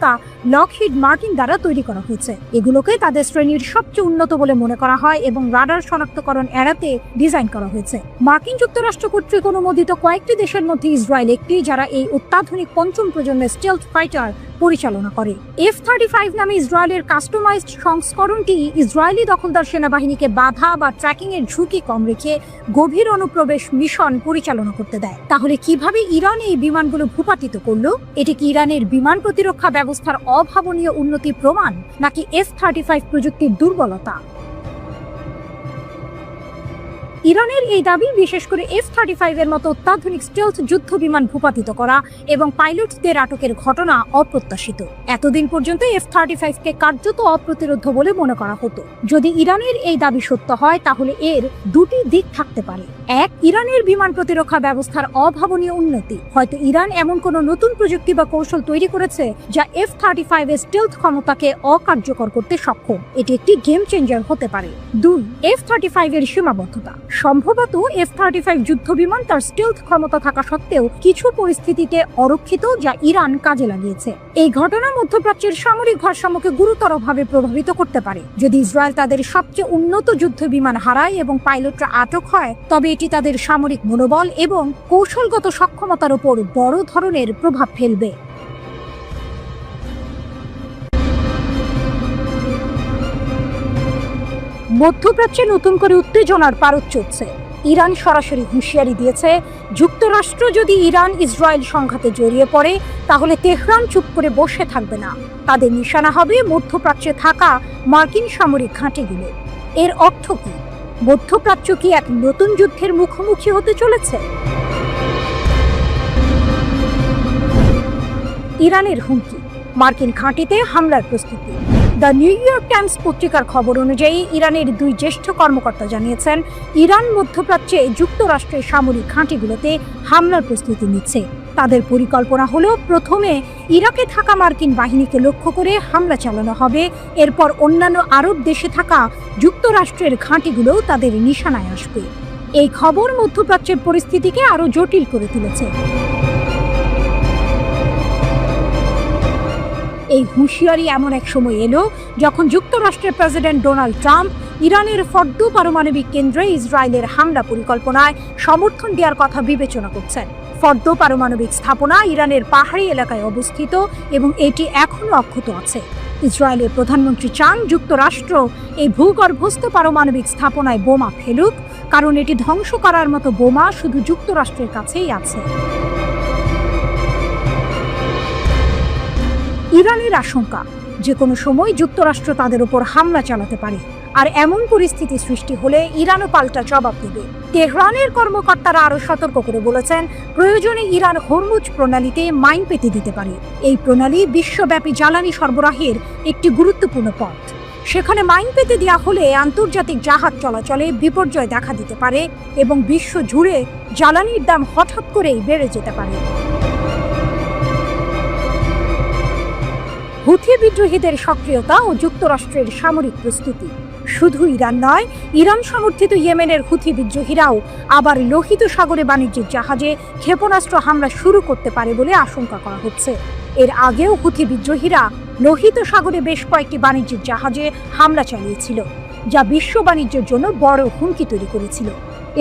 Speaker 1: লকহিড মার্টিন দ্বারা তৈরি করা হয়েছে। এগুলোকে তাদের শ্রেণীর সবচেয়ে উন্নত বলে মনে করা হয় এবং রাডার শনাক্তকরণ এড়াতে ডিজাইন করা হয়েছে। মার্কিন যুক্তরাষ্ট্র কর্তৃক অনুমোদিত কয়েকটি দেশের মধ্যে ইসরায়েল একটি, যারা এই অত্যাধুনিক 5ম প্রজন্মের স্টেলথ ফাইটার পরিচালনা করে। F-35 নামে ইসরায়েলের কাস্টমাইজড সংস্করণটি ইসরায়েলি দখলদার সেনাবাহিনীকে বাধা বা ট্র্যাকিং এর ঝুঁকি কম রেখে গভীর অনুপ্রবেশ মিশন পরিচালনা করতে দেয়। তাহলে কিভাবে ইরান এই বিমানগুলো ভূপাতিত করলো? এটি কি ইরানের বিমান প্রতিরক্ষা ব্যবস্থার অভাবনীয় উন্নতি প্রমাণ, নাকি F-35 প্রযুক্তির দুর্বলতা? ইরানের এই দাবি, বিশেষ করে F-35 এর মতো অত্যাধুনিক স্টেলথ যুদ্ধ বিমান ভূপাতিত করা এবং পাইলটদের আটকের ঘটনা অপ্রত্যাশিত। এতদিন পর্যন্ত F-35কে কার্যত অপ্রতিরোধ্য বলে মনে করা হতো। যদি ইরানের এই দাবি সত্য হয় তাহলে এর 2টি দিক থাকতে পারে। 1, ইরানের বিমান প্রতিরক্ষা ব্যবস্থার অভাবনীয় উন্নতি। হয়তো ইরান এমন কোনো নতুন প্রযুক্তি বা কৌশল তৈরি করেছে যা F-35 এর স্টেলথ ক্ষমতাকে অকার্যকর করতে সক্ষম। এটি একটি গেম চেঞ্জার হতে পারে। 2, F-35 এর সীমাবদ্ধতা। সম্ভবত F-35 যুদ্ধ বিমান তার স্টেলথ ক্ষমতা থাকা সত্ত্বেও কিছু পরিস্থিতিতে অরক্ষিত, যা ইরান কাজে লাগিয়েছে। এই ঘটনা মধ্যপ্রাচ্যের সামরিক ভারসাম্যকে গুরুতরভাবে প্রভাবিত করতে পারে। যদি ইসরায়েল তাদের সবচেয়ে উন্নত যুদ্ধ বিমান হারায় এবং পাইলটরা আটক হয়, তবে এটি তাদের সামরিক মনোবল এবং কৌশলগত সক্ষমতার উপর বড় ধরনের প্রভাব ফেলবে। মধ্যপ্রাচ্যে নতুন করে উত্তেজনার পারদ চলছে। ইরান সরাসরি হুঁশিয়ারি দিয়েছে, যুক্তরাষ্ট্র যদি ইরান ইসরায়েল সংঘাতে জড়িয়ে পড়ে তাহলে তেহরান চুপ করে বসে থাকবে না। তাদের নিশানা হবে মধ্যপ্রাচ্যে থাকা মার্কিন সামরিক ঘাঁটিগুলো। এর অর্থ কি? মধ্যপ্রাচ্য কি এক নতুন যুদ্ধের মুখোমুখি হতে চলেছে? ইরানের হুমকি, মার্কিন ঘাঁটিতে হামলার প্রস্তুতি। দ্য নিউ ইয়র্ক টাইমস পত্রিকার খবর অনুযায়ী ইরানের 2 জ্যেষ্ঠ কর্মকর্তা জানিয়েছেন, ইরান মধ্যপ্রাচ্যে যুক্তরাষ্ট্রের সামরিক ঘাঁটিগুলোতে হামলার প্রস্তুতি নিচ্ছে। তাদের পরিকল্পনা হলো প্রথমে ইরাকে থাকা মার্কিন বাহিনীকে লক্ষ্য করে হামলা চালানো হবে, এরপর অন্যান্য আরব দেশে থাকা যুক্তরাষ্ট্রের ঘাঁটিগুলোও তাদের নিশানায় আসবে। এই খবর মধ্যপ্রাচ্যের পরিস্থিতিকে আরো জটিল করে তুলেছে। এই হুঁশিয়ারি এমন এক সময় এলো যখন যুক্তরাষ্ট্রের প্রেসিডেন্ট ডোনাল্ড ট্রাম্প ইরানের ফর্দো পারমাণবিক কেন্দ্রে ইসরায়েলের হামলা পরিকল্পনায় সমর্থন দেওয়ার কথা বিবেচনা করছেন। ফর্দো পারমাণবিক স্থাপনা ইরানের পাহাড়ি এলাকায় অবস্থিত এবং এটি এখনো অক্ষত আছে। ইসরায়েলের প্রধানমন্ত্রী চান যুক্তরাষ্ট্র এই ভূগর্ভস্থ পারমাণবিক স্থাপনায় বোমা ফেলুক, কারণ এটি ধ্বংস করার মতো বোমা শুধু যুক্তরাষ্ট্রের কাছেই আছে। ইরানের আশঙ্কা যে কোনো সময় যুক্তরাষ্ট্র তাদের উপর হামলা চালাতে পারে, আর এমন পরিস্থিতি সৃষ্টি হলে ইরানও পাল্টা জবাব দেবে। তেহরানের কর্মকর্তারা আরও সতর্ক করে বলেছেন, প্রয়োজনে ইরান হরমুজ প্রণালীতে মাইন পেতে দিতে পারে। এই প্রণালী বিশ্বব্যাপী জ্বালানি সরবরাহের একটি গুরুত্বপূর্ণ পথ। সেখানে মাইন পেতে দেওয়া হলে আন্তর্জাতিক জাহাজ চলাচলে বিপর্যয় দেখা দিতে পারে এবং বিশ্ব জুড়ে জ্বালানির দাম হঠাৎ করেই বেড়ে যেতে পারে। হুথি বিদ্রোহীদের সক্রিয়তা ও যুক্তরাষ্ট্রের সামরিক প্রস্তুতি। শুধু ইরান নয়, ইরান সমর্থিত ইয়েমেনের হুথি বিদ্রোহীরাও আবার লোহিত সাগরে বাণিজ্যিক জাহাজে ক্ষেপণাস্ত্র হামলা শুরু করতে পারে বলে আশঙ্কা করা হচ্ছে। এর আগেও হুথি বিদ্রোহীরা লোহিত সাগরে বেশ কয়েকটি বাণিজ্যিক জাহাজে হামলা চালিয়েছিল, যা বিশ্ব বাণিজ্যের জন্য বড় হুমকি তৈরি করেছিল।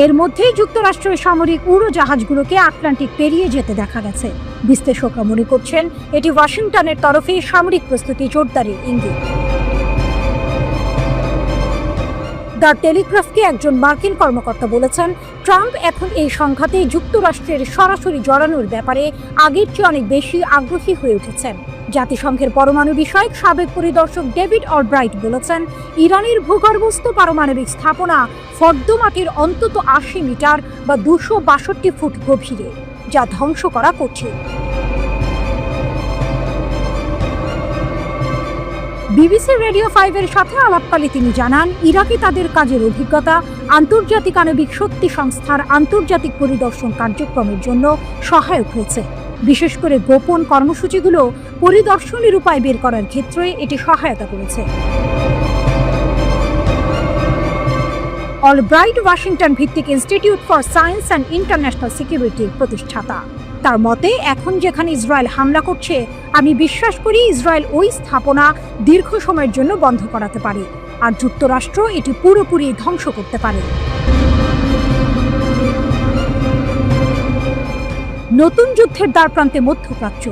Speaker 1: এর মধ্যেই যুক্তরাষ্ট্রের সামরিক উড়োজাহাজগুলোকে আটলান্টিক পেরিয়ে যেতে দেখা গেছে। বিশ্লেষকরা মনে করছেন এটি ওয়াশিংটনের তরফে সামরিক প্রস্তুতি জোরদারের ইঙ্গিত। দ্য টেলিগ্রাফকে একজন মার্কিন কর্মকর্তা বলেছেন, ট্রাম্প এখন এই সংঘাতে যুক্তরাষ্ট্রের সরাসরি জড়ানোর ব্যাপারে আগের চেয়ে অনেক বেশি আগ্রহী হয়ে উঠেছেন। জাতিসংঘের পরমাণু বিষয়ক সাবেক পরিদর্শক ডেভিড অলব্রাইট বলেছেন, ইরানের ভূগর্ভস্থ পারমাণবিক স্থাপনা ফর্দো মাটির অন্তত ৮০ মিটার বা ২৬২ ফুট গভীরে, যা ধ্বংস করা কঠিন। বিবিসি রেডিও 5-এর সাথে আলাপকালে তিনি জানান, ইরাকে তাদের কাজের অভিজ্ঞতা আন্তর্জাতিক আণবিক শক্তি সংস্থার আন্তর্জাতিক পরিদর্শন কার্যক্রমের জন্য সহায়ক হয়েছে। বিশেষ করে গোপন কর্মসূচিগুলো পরিদর্শনের উপায় বের করার ক্ষেত্রে এটি সহায়তা করেছে। অলব্রাইট ওয়াশিংটন ভিত্তিক institute for science and international সিকিউরিটির প্রতিষ্ঠাতা। তার মতে, এখন যেখানে ইসরায়েল হামলা করছে, আমি বিশ্বাস করি ইসরায়েল ওই স্থাপনা দীর্ঘ সময়ের জন্য বন্ধ করাতে পারে, আর যুক্তরাষ্ট্র এটি পুরোপুরি ধ্বংস করতে পারে। নতুন যুদ্ধের দ্বারপ্রান্তে মধ্যপ্রাচ্য।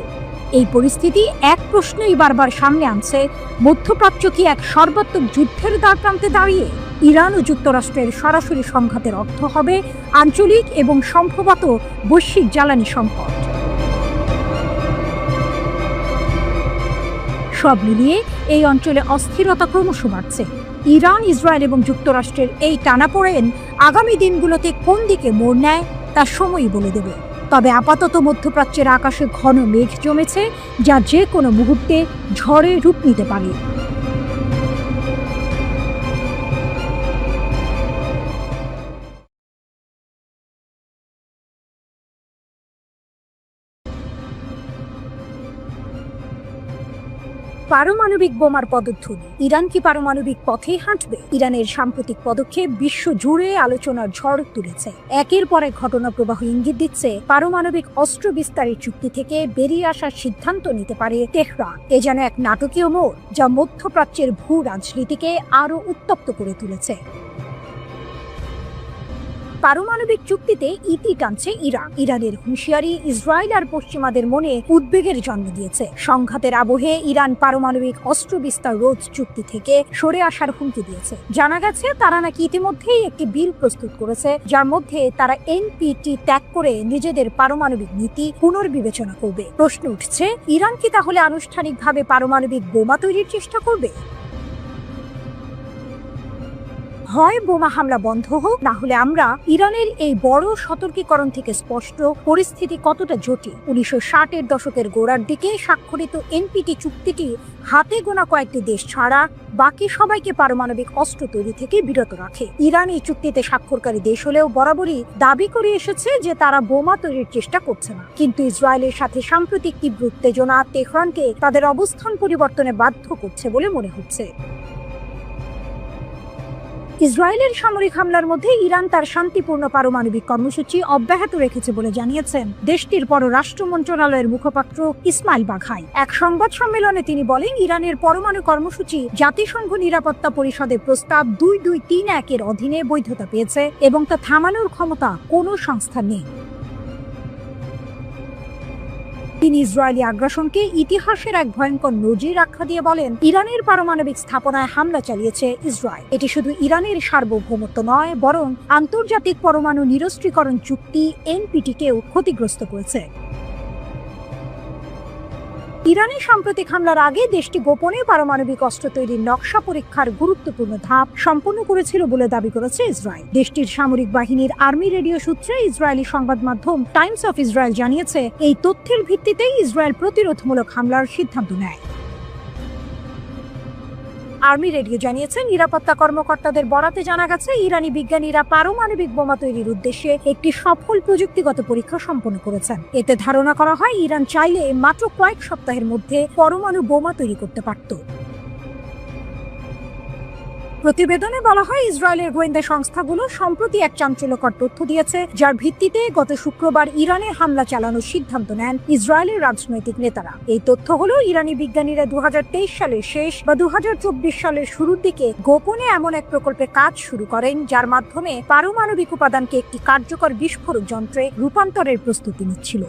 Speaker 1: এই পরিস্থিতি এক প্রশ্নই বারবার সামনে আনছে, মধ্যপ্রাচ্য কি এক সর্বাত্মক যুদ্ধের দ্বারপ্রান্তে দাঁড়িয়ে? ইরান ও যুক্তরাষ্ট্রের সরাসরি সংঘাতের অর্থ হবে আঞ্চলিক এবং সম্ভবত বৈশ্বিক জ্বালানি সংকট। সব মিলিয়ে এই অঞ্চলে অস্থিরতা ক্রমশ বাড়ছে। ইরান, ইসরায়েল এবং যুক্তরাষ্ট্রের এই টানাপোড়েন আগামী দিনগুলোতে কোন দিকে মোড় নেয় তা সময়ই বলে দেবে। তবে আপাতত মধ্যপ্রাচ্যের আকাশে ঘন মেঘ জমেছে, যা যে কোনো মুহূর্তে ঝড়ে রূপ নিতে পারে। পারমাণবিক বোমার পদধ্বনি। ইরান কি পারমাণবিক পথেই হাঁটবে? ইরানের সাম্প্রতিক পদক্ষেপ বিশ্ব জুড়ে আলোচনার ঝড় তুলেছে। একের পর এক ঘটনা প্রবাহ ইঙ্গিত দিচ্ছে পারমাণবিক অস্ত্র বিস্তারের চুক্তি থেকে বেরিয়ে আসার সিদ্ধান্ত নিতে পারে তেহরান। এ যেন এক নাটকীয় মোড়, যা মধ্যপ্রাচ্যের ভূ রাজনীতিকে আরো উত্তপ্ত করে তুলেছে। পারমাণবিক চুক্তিতে ইতি টানছে ইরান। ইরানের হুঁশিয়ারি ইসরায়েল আর পশ্চিমাদের মনে উদ্বেগের জন্ম দিয়েছে। সংঘাতের আবহে ইরান পারমাণবিক অস্ত্র বিস্তার রোধ চুক্তি থেকে সরে আসার হুমকি দিয়েছে। জানা গেছে তারা নাকি ইতিমধ্যেই একটি বিল প্রস্তুত করেছে, যার মধ্যে তারা এনপিটি ত্যাগ করে নিজেদের পারমাণবিক নীতি পুনর্বিবেচনা করবে। প্রশ্ন উঠছে, ইরান কি তাহলে আনুষ্ঠানিকভাবে পারমাণবিক বোমা তৈরির চেষ্টা করবে? হয় বোমা হামলা বন্ধ হোক, না হলে আমরা ইরানের এই বড় সতর্কীকরণ থেকে স্পষ্ট পরিস্থিতি কতটা জটিল। 1960-এর দশকের গোড়ার দিকে স্বাক্ষরিত এনপিটি চুক্তিটি হাতে গোনা কয়েকটি দেশ ছাড়া বাকি সবাইকে পারমাণবিক অস্ত্র তৈরি থেকে বিরত রাখে। ইরান এই চুক্তিতে স্বাক্ষরকারী দেশ হলেও বরাবরই দাবি করে এসেছে যে তারা বোমা তৈরির চেষ্টা করছে না। কিন্তু ইসরায়েলের সাথে সাম্প্রতিক তীব্র উত্তেজনা তেহরানকে তাদের অবস্থান পরিবর্তনে বাধ্য করছে বলে মনে হচ্ছে। ইসরায়েলের সামরিক হামলার মধ্যে ইরান তার শান্তিপূর্ণ পারমাণবিক কর্মসূচি অব্যাহত রেখেছে বলে জানিয়েছেন দেশটির পররাষ্ট্র মন্ত্রণালয়ের মুখপাত্র ইসমাইল বাঘাই। এক সংবাদ সম্মেলনে তিনি বলেন, ইরানের পরমাণু কর্মসূচি জাতিসংঘ নিরাপত্তা পরিষদের প্রস্তাব 2231-এর অধীনে বৈধতা পেয়েছে এবং তা থামানোর ক্ষমতা কোনো সংস্থা নেই। তিনি ইসরায়েলি আগ্রাসনকে ইতিহাসের এক ভয়ঙ্কর নজির আখ্যা দিয়ে বলেন, ইরানের পারমাণবিক স্থাপনায় হামলা চালিয়েছে ইসরায়েল। এটি শুধু ইরানের সার্বভৌমত্ব নয়, বরং আন্তর্জাতিক পরমাণু নিরস্ত্রীকরণ চুক্তি এনপিটিকেও ক্ষতিগ্রস্ত করেছে। ইরানের সাম্প্রতিক হামলার আগে দেশটি গোপনে পারমাণবিক অস্ত্র তৈরির নকশা পরীক্ষার গুরুত্বপূর্ণ ধাপ সম্পন্ন করেছিল বলে দাবি করেছে ইসরায়েল। দেশটির সামরিক বাহিনীর আর্মি রেডিও সূত্রে ইসরায়েলি সংবাদ মাধ্যম টাইমস অফ ইসরায়েল জানিয়েছে, এই তথ্যের ভিত্তিতেই ইসরায়েল প্রতিরোধমূলক হামলার সিদ্ধান্ত নেয়। আর্মি রেডিও জানিয়েছে, নিরাপত্তা কর্মকর্তাদের বরাতে জানা গেছে ইরানি বিজ্ঞানীরা পারমাণবিক বোমা তৈরির উদ্দেশ্যে একটি সফল প্রযুক্তিগত পরীক্ষা সম্পন্ন করেছেন। এতে ধারণা করা হয় ইরান চাইলে মাত্র কয়েক সপ্তাহের মধ্যে পরমাণু বোমা তৈরি করতে পারত। প্রতিবেদনে বলা হয়, ইসরায়েলের গোয়েন্দা সংস্থাগুলো সম্প্রতি এক চাঞ্চল্যকর তথ্য দিয়েছে, যার ভিত্তিতে গত শুক্রবার ইরানে হামলা চালানোর সিদ্ধান্ত নেন ইসরায়েলের রাজনৈতিক নেতারা। এই তথ্য হলো, ইরানি বিজ্ঞানীরা 2023 সালের শেষ বা 2024 সালের শুরুর দিকে গোপনে এমন এক প্রকল্পে কাজ শুরু করেন, যার মাধ্যমে পারমাণবিক উপাদানকে একটি কার্যকর বিস্ফোরক যন্ত্রে রূপান্তরের প্রস্তুতি নিচ্ছিল।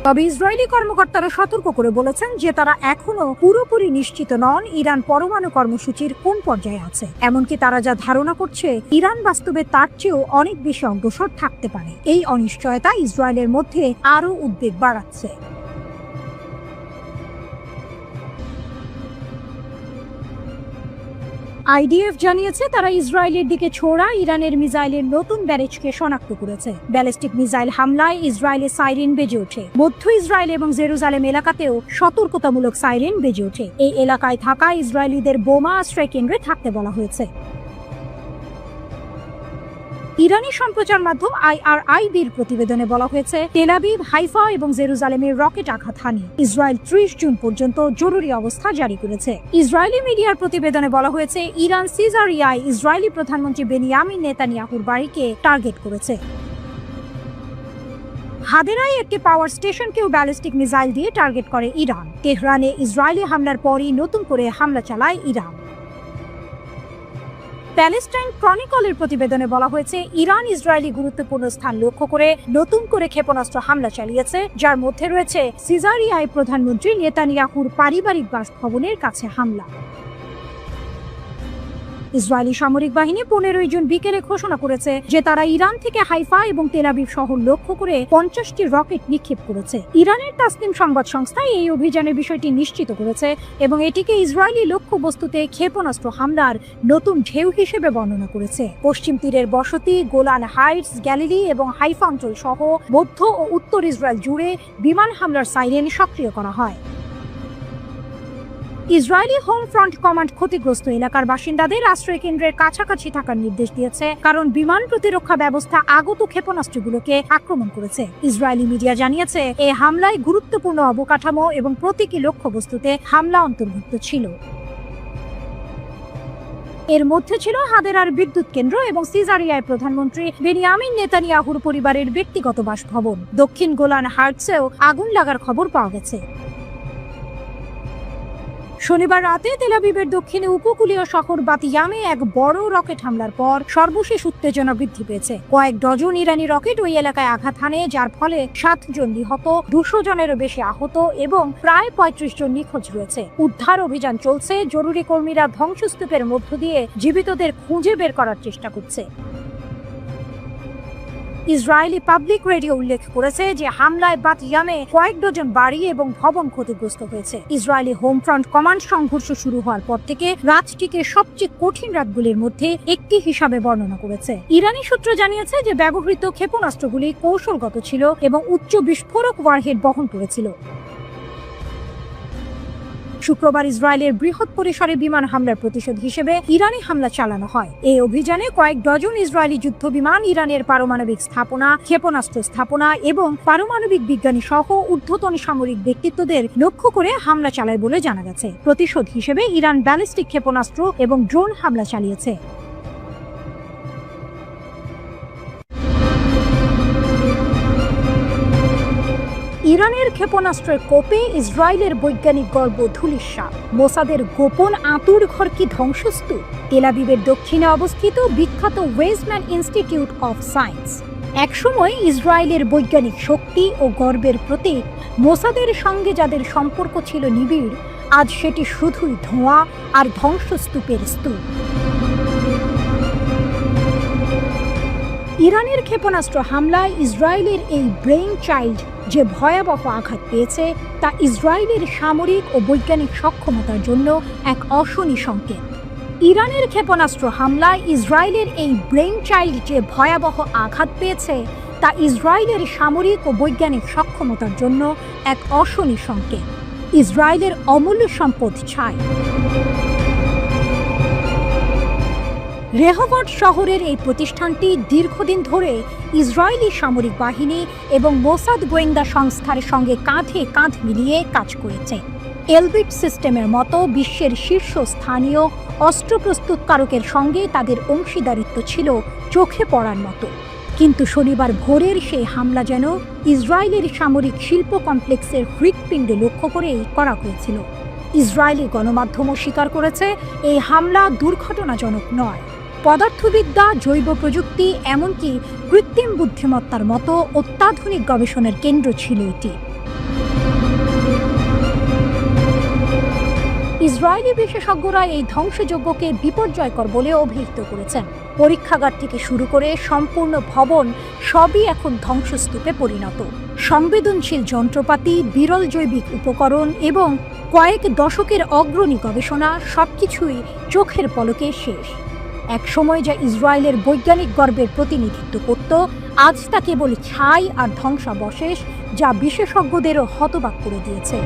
Speaker 1: তবে ইসরায়েলি কর্মকর্তারা সতর্ক করে বলেছেন যে তারা এখনো পুরোপুরি নিশ্চিত নন ইরান পরমাণু কর্মসূচির কোন পর্যায়ে আছে। এমনকি তারা যা ধারণা করছে, ইরান বাস্তবে তার চেয়েও অনেক বেশি অগ্রসর থাকতে পারে। এই অনিশ্চয়তা ইসরায়েলের মধ্যে আরও উদ্বেগ বাড়াচ্ছে। আইডিএফ জানিয়েছে, তারা ইসরায়েলের দিকে ছোড়া ইরানের মিসাইলের নতুন ব্যারেজকে শনাক্ত করেছে। ব্যালিস্টিক মিসাইল হামলায় ইসরায়েলের সাইরেন বেজে ওঠে। মধ্য ইসরায়েল এবং জেরুজালেম এলাকাতেও সতর্কতামূলক সাইরেন বেজে ওঠে। এই এলাকায় থাকা ইসরায়েলিদের বোমা আশ্রয় কেন্দ্রে থাকতে বলা হয়েছে। ইরানি সম্প্রচার মাধ্যম IRIB-র প্রতিবেদনে বলা হয়েছে, তেল আবিব, হাইফা এবং জেরুজালেমের রকেট আঘাত হানি। ইসরায়েল 30 জুন পর্যন্ত জরুরি অবস্থা জারি করেছে। ইসরায়েলি মিডিয়ার প্রতিবেদনে বলা হয়েছে, ইরান সিজারিয়ায় ইসরায়েলি প্রধানমন্ত্রী বেনিয়ামিন নেতানিয়াহুর বাড়িকে টার্গেট করেছে। হাদেরায় একটি পাওয়ার স্টেশনকেও ব্যালিস্টিক মিসাইল দিয়ে টার্গেট করে ইরান। তেহরানে ইসরায়েলি হামলার পরই নতুন করে হামলা চালায় ইরান। প্যালেস্টাইন ক্রনিকলের প্রতিবেদনে বলা হয়েছে, ইরান ইসরায়েলি গুরুত্বপূর্ণ স্থান লক্ষ্য করে নতুন করে ক্ষেপণাস্ত্র হামলা চালিয়েছে, যার মধ্যে রয়েছে সিজারিয়ায় প্রধানমন্ত্রী নেতানিয়াহুর পারিবারিক বাসভবনের কাছে হামলা। ইসরায়েলি সামরিক বাহিনী 15 জুন বিকেলে ঘোষণা করেছে যে তারা ইরান থেকে হাইফা এবং তেল আবিব শহর লক্ষ্য করে 50টি রকেট নিক্ষেপ করেছে। ইরানের তাসনিম সংবাদ সংস্থা এই অভিযানের বিষয়টি নিশ্চিত করেছে এবং এটিকে ইসরায়েলি লক্ষ্যবস্তুতে ক্ষেপণাস্ত্র হামলার নতুন ঢেউ হিসেবে বর্ণনা করেছে। পশ্চিম তীরের বসতি, গোলান হাইটস, গ্যালিলি এবং হাইফা অঞ্চল সহ মধ্য ও উত্তর ইসরায়েল জুড়ে বিমান হামলার সাইরেন সক্রিয় করা হয়। ইসরায়েলি হোম ফ্রন্ট কমান্ড ক্ষতিগ্রস্ত এলাকার বাসিন্দাদের আশ্রয় কেন্দ্রের কাছাকাছি থাকার নির্দেশ দিয়েছে, কারণ বিমান প্রতিরক্ষা ব্যবস্থা আগত ক্ষেপণাস্ত্রগুলোকে আক্রমণ করেছে। ইসরায়েলি মিডিয়া জানিয়েছে, এই হামলায় গুরুত্বপূর্ণ অবকাঠামো এবং প্রতীকী লক্ষ্যবস্তুতে হামলা অন্তর্ভুক্ত ছিল। এর মধ্যে ছিল হাদেরার বিদ্যুৎ কেন্দ্র এবং সিজারিয়ায় প্রধানমন্ত্রী বেনিয়ামিন নেতানিয়াহুর পরিবারের ব্যক্তিগত বাসভবন। দক্ষিণ গোলান হাইটসেও আগুন লাগার খবর পাওয়া গেছে। শনিবার রাতে তেল আবিবের দক্ষিণে উপকূলীয় শহর বাতিয়ামে এক বড় রকেট হামলার পর সর্বশেষ উত্তেজনা বৃদ্ধি পেয়েছে। কয়েক ডজন ইরানি রকেট ওই এলাকায় আঘাত হানে, যার ফলে 7 জন নিহত, 200 জনেরও বেশি আহত এবং প্রায় 35 জন নিখোঁজ রয়েছে। উদ্ধার অভিযান চলছে। জরুরি কর্মীরা ধ্বংসস্তূপের মধ্য দিয়ে জীবিতদের খুঁজে বের করার চেষ্টা করছে। ইসরায়েলি পাবলিক রেডিও উল্লেখ করেছে যে হামলায় বাত ইয়ামে কয়েক ডজন বাড়ি এবং ভবন ক্ষতিগ্রস্ত হয়েছে। ইসরায়েলি হোম ফ্রন্ট কমান্ড সংঘর্ষ শুরু হওয়ার পর থেকে রাতটিকে সবচেয়ে কঠিন রাতগুলির মধ্যে একটি হিসাবে বর্ণনা করেছে। ইরানি সূত্র জানিয়েছে যে ব্যবহৃত ক্ষেপণাস্ত্রগুলি কৌশলগত ছিল এবং উচ্চ বিস্ফোরক ওয়ারহেড বহন করেছিল। শুক্রবার ইসরায়েলের বৃহৎ পরিসরে বিমান হামলার প্রতিশোধ হিসেবে ইরানি হামলা চালানো হয়। এই অভিযানে কয়েক ডজন ইসরায়েলি যুদ্ধ বিমান ইরানের পারমাণবিক স্থাপনা, ক্ষেপণাস্ত্র স্থাপনা এবং পারমাণবিক বিজ্ঞানী সহ ঊর্ধ্বতন সামরিক ব্যক্তিত্বদের লক্ষ্য করে হামলা চালায় বলে জানা গেছে। প্রতিশোধ হিসেবে ইরান ব্যালিস্টিক ক্ষেপণাস্ত্র এবং ড্রোন হামলা চালিয়েছে। ইরানের ক্ষেপণাস্ত্রের কোপে ইসরায়েলের বৈজ্ঞানিক গর্ব ধূলিসাৎ। মোসাদের গোপন আঁতুর ঘর কি ধ্বংসস্তূপ? তেল আবিবের দক্ষিণে অবস্থিত বিখ্যাত ওয়েজম্যান ইনস্টিটিউট অফ সায়েন্স। একসময় ইসরায়েলের বৈজ্ঞানিক শক্তি ও গর্বের প্রতীক। মোসাদের সঙ্গে যাদের সম্পর্ক ছিল নিবিড়, আজ সেটি শুধুই ধোঁয়া আর ধ্বংসস্তূপের স্তূপ। ইরানের ক্ষেপণাস্ত্র হামলায় ইসরায়েলের এই ব্রেইন চাইল্ড যে ভয়াবহ আঘাত পেয়েছে তা ইসরায়েলের সামরিক ও বৈজ্ঞানিক সক্ষমতার জন্য এক অশনি সংকেত। ইরানের ক্ষেপণাস্ত্র হামলায় ইসরায়েলের এই ব্রেইন চাইল্ড যে ভয়াবহ আঘাত পেয়েছে তা ইসরায়েলের সামরিক ও বৈজ্ঞানিক সক্ষমতার জন্য এক অশনি সংকেত। ইসরায়েলের অমূল্য সম্পদ ছাই। রেহবট শহরের এই প্রতিষ্ঠানটি দীর্ঘদিন ধরে ইসরায়েলি সামরিক বাহিনী এবং মোসাদ গোয়েন্দা সংস্থার সঙ্গে কাঁধে কাঁধ মিলিয়ে কাজ করেছে। এলবিট সিস্টেমের মতো বিশ্বের শীর্ষস্থানীয় অস্ত্র প্রস্তুতকারকের সঙ্গে তাদের অংশীদারিত্ব ছিল চোখে পড়ার মতো। কিন্তু শনিবার ভোরের সেই হামলা যেন ইসরায়েলের সামরিক শিল্প কমপ্লেক্সের হৃৎপিণ্ডে লক্ষ্য করেই করা হয়েছিল। ইসরায়েলি গণমাধ্যমও স্বীকার করেছে এই হামলা দুর্ঘটনাজনক নয়। পদার্থবিদ্যা, জৈব প্রযুক্তি, এমনকি কৃত্রিম বুদ্ধিমত্তার মতো অত্যাধুনিক গবেষণার কেন্দ্র ছিল এটি। ইসরায়েলি বিশেষজ্ঞরা এই ধ্বংসযজ্ঞকে বিপর্যয়কর বলে অভিহিত করেছেন। পরীক্ষাগার থেকে শুরু করে সম্পূর্ণ ভবন সবই এখন ধ্বংসস্তূপে পরিণত। সংবেদনশীল যন্ত্রপাতি, বিরল জৈবিক উপকরণ এবং কয়েক দশকের অগ্রণী গবেষণা সবকিছুই চোখের পলকে শেষ। একসময় যা ইসরায়েলের বৈজ্ঞানিক গর্বের প্রতিনিধিত্ব করত, আজ তা কেবল ছাই আর ধ্বংসাবশেষ, যা বিশেষজ্ঞদেরও হতবাক করে দিয়েছে।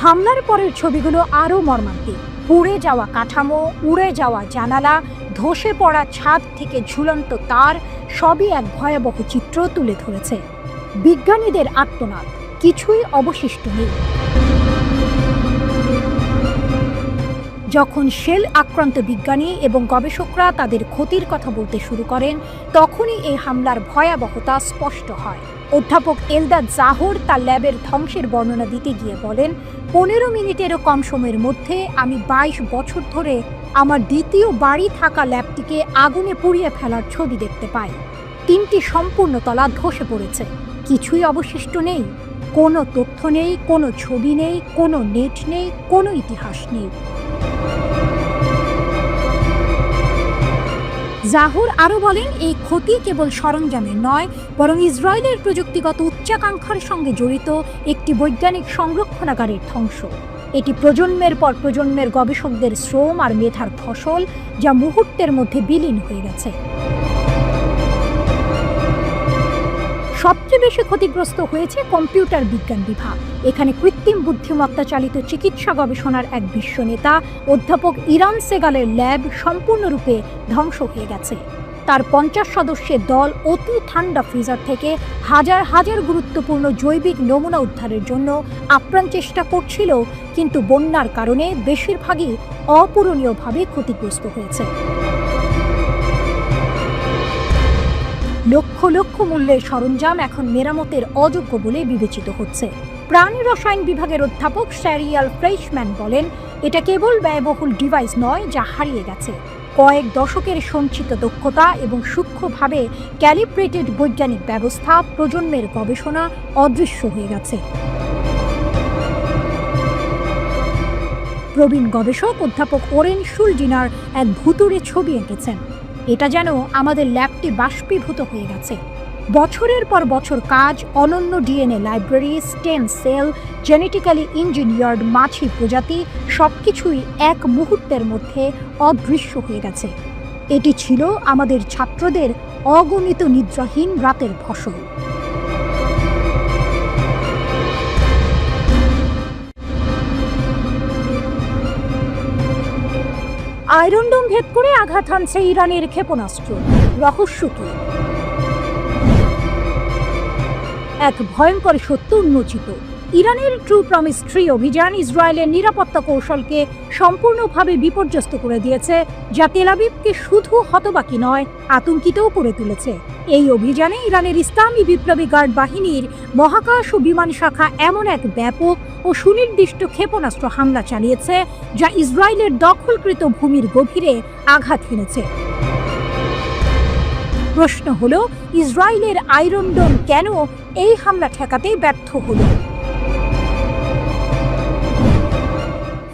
Speaker 1: হামলার পরের ছবিগুলো আরও মর্মান্তিক। পুড়ে যাওয়া কাঠামো, উড়ে যাওয়া জানালা, ধসে পড়া ছাদ থেকে ঝুলন্ত তার, সবই এক ভয়াবহ চিত্র তুলে ধরেছে। বিজ্ঞানীদের আর্তনাদ, কিছুই অবশিষ্ট নেই। যখন শেল আক্রান্ত বিজ্ঞানী এবং গবেষকরা তাদের ক্ষতির কথা বলতে শুরু করেন, তখনই এই হামলার ভয়াবহতা স্পষ্ট হয়। অধ্যাপক এলদাদ জাহর তার ল্যাবের ধ্বংসের বর্ণনা দিতে গিয়ে বলেন, 15 মিনিটেরও কম সময়ের মধ্যে আমি 22 বছর ধরে আমার দ্বিতীয় বাড়ি থাকা ল্যাবটিকে আগুনে পুড়িয়ে ফেলার ছবি দেখতে পাই। 3টি সম্পূর্ণ তলা ধসে পড়েছে, কিছুই অবশিষ্ট নেই। কোনো তথ্য নেই, কোনো ছবি নেই, কোনো নেট নেই, কোনো ইতিহাস নেই। জাহর আরও বলেন, এই ক্ষতি কেবল সরঞ্জামের নয়, বরং ইসরায়েলের প্রযুক্তিগত উচ্চাকাঙ্ক্ষার সঙ্গে জড়িত একটি বৈজ্ঞানিক সংরক্ষণাগারের ধ্বংস। এটি প্রজন্মের পর প্রজন্মের গবেষকদের শ্রম আর মেধার ফসল, যা মুহূর্তের মধ্যে বিলীন হয়ে গেছে। সবচেয়ে বেশি ক্ষতিগ্রস্ত হয়েছে কম্পিউটার বিজ্ঞান বিভাগ। এখানে কৃত্রিম বুদ্ধিমত্তা চালিত চিকিৎসা গবেষণার এক বিশ্ব নেতা অধ্যাপক ইরান সেগালের ল্যাব সম্পূর্ণরূপে ধ্বংস হয়ে গেছে। তার 50 সদস্যের দল অতি ঠান্ডা ফ্রিজার থেকে হাজার হাজার গুরুত্বপূর্ণ জৈবিক নমুনা উদ্ধারের জন্য আপ্রাণ চেষ্টা করছিল, কিন্তু বন্যার কারণে বেশিরভাগই অপূরণীয়ভাবে ক্ষতিগ্রস্ত হয়েছে। লক্ষ লক্ষ মূল্যের সরঞ্জাম এখন মেরামতের অযোগ্য বলে বিবেচিত হচ্ছে। প্রাণী রসায়ন বিভাগের অধ্যাপক শ্যারিয়াল ফ্রেইশম্যান বলেন, এটা কেবল ব্যয়বহুল ডিভাইস নয় যা হারিয়ে গেছে। কয়েক দশকের সঞ্চিত দক্ষতা এবং সূক্ষ্মভাবে ক্যালিব্রেটেড বৈজ্ঞানিক ব্যবস্থা, প্রজন্মের গবেষণা অদৃশ্য হয়ে গেছে। প্রবীণ গবেষক অধ্যাপক ওরেন শুলডিনার এক ভুতুড়ে ছবি এঁকেছেন। এটা যেন আমাদের ল্যাবটি বাষ্পীভূত হয়ে গেছে। বছরের পর বছর কাজ, অনন্য DNA library, stem cell, genetically engineered মাছি প্রজাতি সবকিছুই এক মুহূর্তের মধ্যে অদৃশ্য হয়ে গেছে। এটি ছিল আমাদের ছাত্রদের অগণিত নিদ্রাহীন রাতের ফসল। আয়রন ডোম ভেদ করে আঘাত হানছে ইরানের ক্ষেপণাস্ত্র, রহস্য কি? এক ভয়ঙ্কর সত্য উন্মোচিত। ইরানের ট্রু প্রমিস 3 অভিযান ইসরায়েলের নিরাপত্তা কৌশলকে সম্পূর্ণভাবে বিপর্যস্ত করে দিয়েছে, যা তেল আবিবকে শুধু হতবাকি নয়, আতঙ্কিতও করে তুলেছে। এই অভিযানে ইরানের ইসলামী বিপ্লবী গার্ড বাহিনীর মহাকাশ ও বিমান শাখা এমন এক ব্যাপক ও সুনির্দিষ্ট ক্ষেপণাস্ত্র হামলা চালিয়েছে, যা ইসরায়েলের দখলকৃত ভূমির গভীরে আঘাত হেনেছে। প্রশ্ন হলো, ইসরায়েলের আয়রন ডোম কেন এই হামলা ঠেকাতে ব্যর্থ হলো?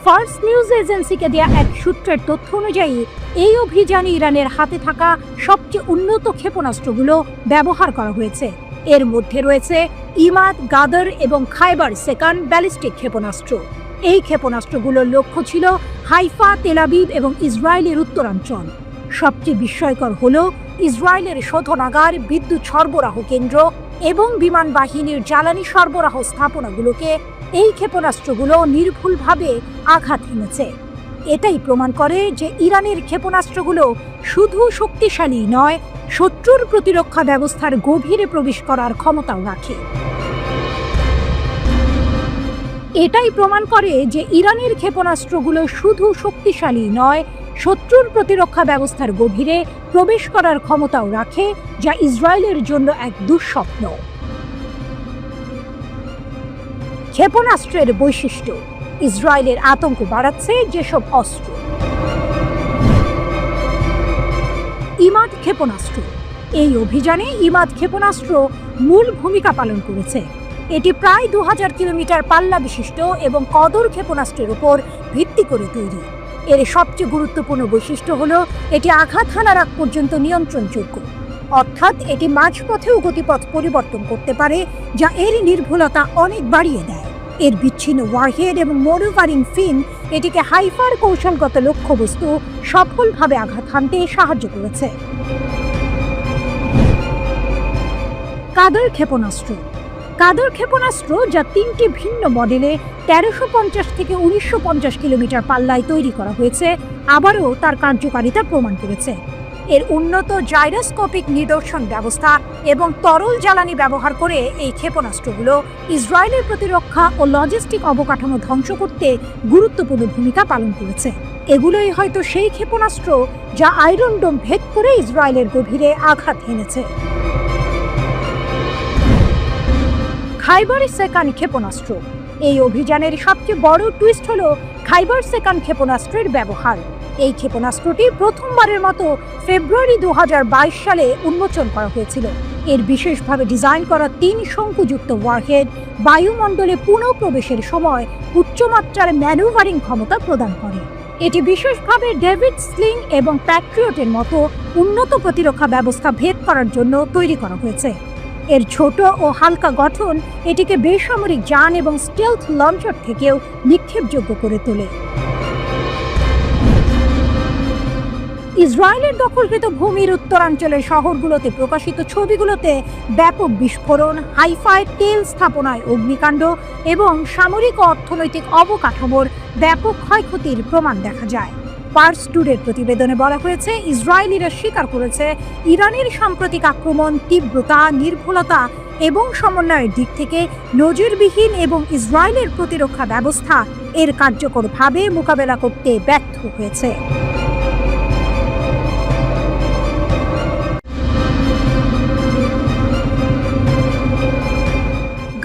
Speaker 1: ফার্স নিউজ এজেন্সিকে দেয়া এক সূত্রের তথ্য অনুযায়ী এই অভিযানে ইরানের হাতে থাকা সবচেয়ে উন্নত ক্ষেপণাস্ত্রগুলো ব্যবহার করা হয়েছে। এর মধ্যে রয়েছে ইমাদ, গাদর এবং খাইবার সেকান ব্যালিস্টিক ক্ষেপণাস্ত্র। এই ক্ষেপণাস্ত্রগুলোর লক্ষ্য ছিল হাইফা, তেল আবিব এবং ইসরায়েলের উত্তরাঞ্চল। সবচেয়ে বিস্ময়কর হলো, ইসরায়েলের শোধনাগার, বিদ্যুৎ সরবরাহ কেন্দ্র এবং বিমান বাহিনীর জ্বালানি সরবরাহ স্থাপনাগুলোকে এই ক্ষেপণাস্ত্রগুলো নির্ভুলভাবে আঘাত হেনেছে। এটাই প্রমাণ করে যে ইরানের ক্ষেপণাস্ত্রগুলো শুধু শক্তিশালী নয়, শত্রুর প্রতিরক্ষা ব্যবস্থার গভীরে প্রবেশ করার ক্ষমতাও রাখে। এটাই প্রমাণ করে যে ইরানের ক্ষেপণাস্ত্রগুলো শুধু শক্তিশালী নয়, শত্রুর প্রতিরক্ষা ব্যবস্থার গভীরে প্রবেশ করার ক্ষমতাও রাখে, যা ইসরায়েলের জন্য এক দুঃস্বপ্ন। ক্ষেপণাস্ত্রের বৈশিষ্ট্য। ইসরায়েলের আতঙ্ক বাড়াচ্ছে যেসব অস্ত্র। ইমাদ ক্ষেপণাস্ত্র। এই অভিযানে ইমাদ ক্ষেপণাস্ত্র মূল ভূমিকা পালন করেছে। এটি প্রায় 2000 কিলোমিটার পাল্লা বিশিষ্ট এবং কদর ক্ষেপণাস্ত্রের উপর ভিত্তি করে তৈরি। এর সবচেয়ে গুরুত্বপূর্ণ বৈশিষ্ট্য হলো এটি আঘাত হানার আগ পর্যন্ত নিয়ন্ত্রণযোগ্য, অর্থাৎ এটি মাঝপথেও গতিপথ পরিবর্তন করতে পারে, যা এর নির্ভুলতা অনেক বাড়িয়ে দেয়। এর বিচ্ছিন্ন ওয়ারহেড এবং ম্যানুভারিং ফিন এটিকে হাইফার কৌশলগত লক্ষ্যবস্তু সফলভাবে আঘাত হানতে সাহায্য করেছে। কাদর ক্ষেপণাস্ত্র। কাদর ক্ষেপণাস্ত্র, যা 3টি ভিন্ন মডেলে 1350 থেকে 1950 কিলোমিটার পাল্লায় তৈরি করা হয়েছে, আবারও তার কার্যকারিতা প্রমাণ করেছে। এর উন্নত জাইরোস্কোপিক নিদর্শন ব্যবস্থা এবং তরল জ্বালানি ব্যবহার করে এই ক্ষেপণাস্ত্রগুলো ইসরায়েলের প্রতিরক্ষা ও লজিস্টিক অবকাঠামো ধ্বংস করতে গুরুত্বপূর্ণ ভূমিকা পালন করেছে। এগুলোই হয়তো সেই ক্ষেপণাস্ত্র যা আয়রন ডোম ভেদ করে ইসরায়েলের গভীরে আঘাত হেনেছে। খাইবার সেকান ক্ষেপণাস্ত্র। এই অভিযানের সবচেয়ে বড় টুইস্ট হলো খাইবার সেকান ক্ষেপণাস্ত্রের ব্যবহার। এই ক্ষেপণাস্ত্রটি প্রথমবারের মতো ফেব্রুয়ারি 2022 সালে উন্মোচন করা হয়েছিল। এর বিশেষভাবে ডিজাইন করা 3 শঙ্কুযুক্ত ওয়ারহেড বায়ুমণ্ডলে পুনঃপ্রবেশের সময় উচ্চমাত্রার ম্যানুভারিং ক্ষমতা প্রদান করে। এটি বিশেষভাবে ডেভিড স্লিং এবং প্যাট্রিয়টের মতো উন্নত প্রতিরক্ষা ব্যবস্থা ভেদ করার জন্য তৈরি করা হয়েছে। এর ছোট ও হালকা গঠন এটিকে বেসামরিক যান এবং স্টেলথ লঞ্চার থেকেও নিক্ষেপযোগ্য করে তোলে। ইসরায়েলের দখলকৃত ভূমির উত্তরাঞ্চলের শহরগুলোতে প্রকাশিত ছবিগুলোতে ব্যাপক বিস্ফোরণ, হাইফায় তেল স্থাপনায় অগ্নিকাণ্ড এবং সামরিক ও অর্থনৈতিক অবকাঠামোর ব্যাপক ক্ষয়ক্ষতির প্রমাণ দেখা যায়। পার্স টুডের প্রতিবেদনে বলা হয়েছে, ইসরায়েলিরা স্বীকার করেছে ইরানের সাম্প্রতিক আক্রমণ তীব্রতা, নির্ভুলতা এবং সমন্বয়ের দিক থেকে নজিরবিহীন এবং ইসরায়েলের প্রতিরক্ষা ব্যবস্থা এর কার্যকরভাবে মোকাবেলা করতে ব্যর্থ হয়েছে।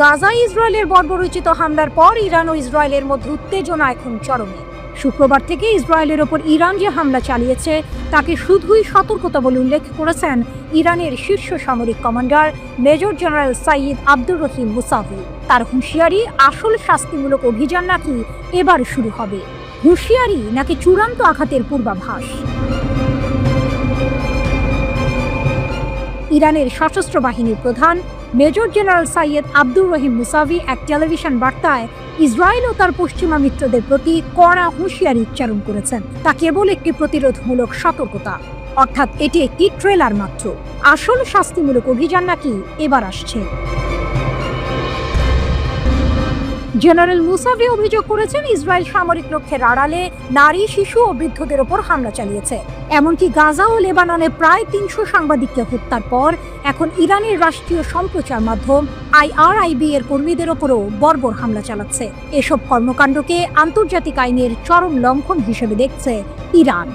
Speaker 1: গাজায় ইসরায়েলের বর্বরোচিত হামলার পর ইরান ও ইসরায়েলের মধ্যে উত্তেজনা এখন চরমে। শুক্রবার থেকে ইসরায়েলের ওপর ইরান যে হামলা চালিয়েছে তাকে শুধুই সতর্কতা বলে উল্লেখ করেছেন ইরানের শীর্ষ সামরিক commander major general Sayyid Abdur Rahim Mousavi. তার হুঁশিয়ারি, আসল শাস্তিমূলক অভিযান নাকি এবার শুরু হবে। হুঁশিয়ারি নাকি চূড়ান্ত আঘাতের পূর্বাভাস? ইরানের সশস্ত্র বাহিনীর প্রধান major general Syed Abdur Rahim Musavi এক টেলিভিশন বার্তায় ইসরায়েল ও তার পশ্চিমা মিত্রদের প্রতি কড়া হুঁশিয়ারি উচ্চারণ করেছেন। তা কেবল একটি প্রতিরোধমূলক সতর্কতা, অর্থাৎ এটি একটি ট্রেলার মাত্র। আসল শাস্তিমূলক অভিযান নাকি এবার আসছে। জেনারেল মুসাভি অভিযোগ করেছেন, ইসরায়েল সামরিক লক্ষ্যের আড়ালে নারী, শিশু ও বৃদ্ধদের ওপর হামলা চালিয়েছে। এমনকি গাজা ও লেবাননে প্রায় ৩০০ সাংবাদিককে হত্যার পর এখন ইরানের রাষ্ট্রীয় সম্প্রচার মাধ্যম IRIB এর কর্মীদের ওপরও বর্বর হামলা চালাচ্ছে। এসব কর্মকাণ্ডকে আন্তর্জাতিক আইনের চরম লঙ্ঘন হিসেবে দেখছে ইরান।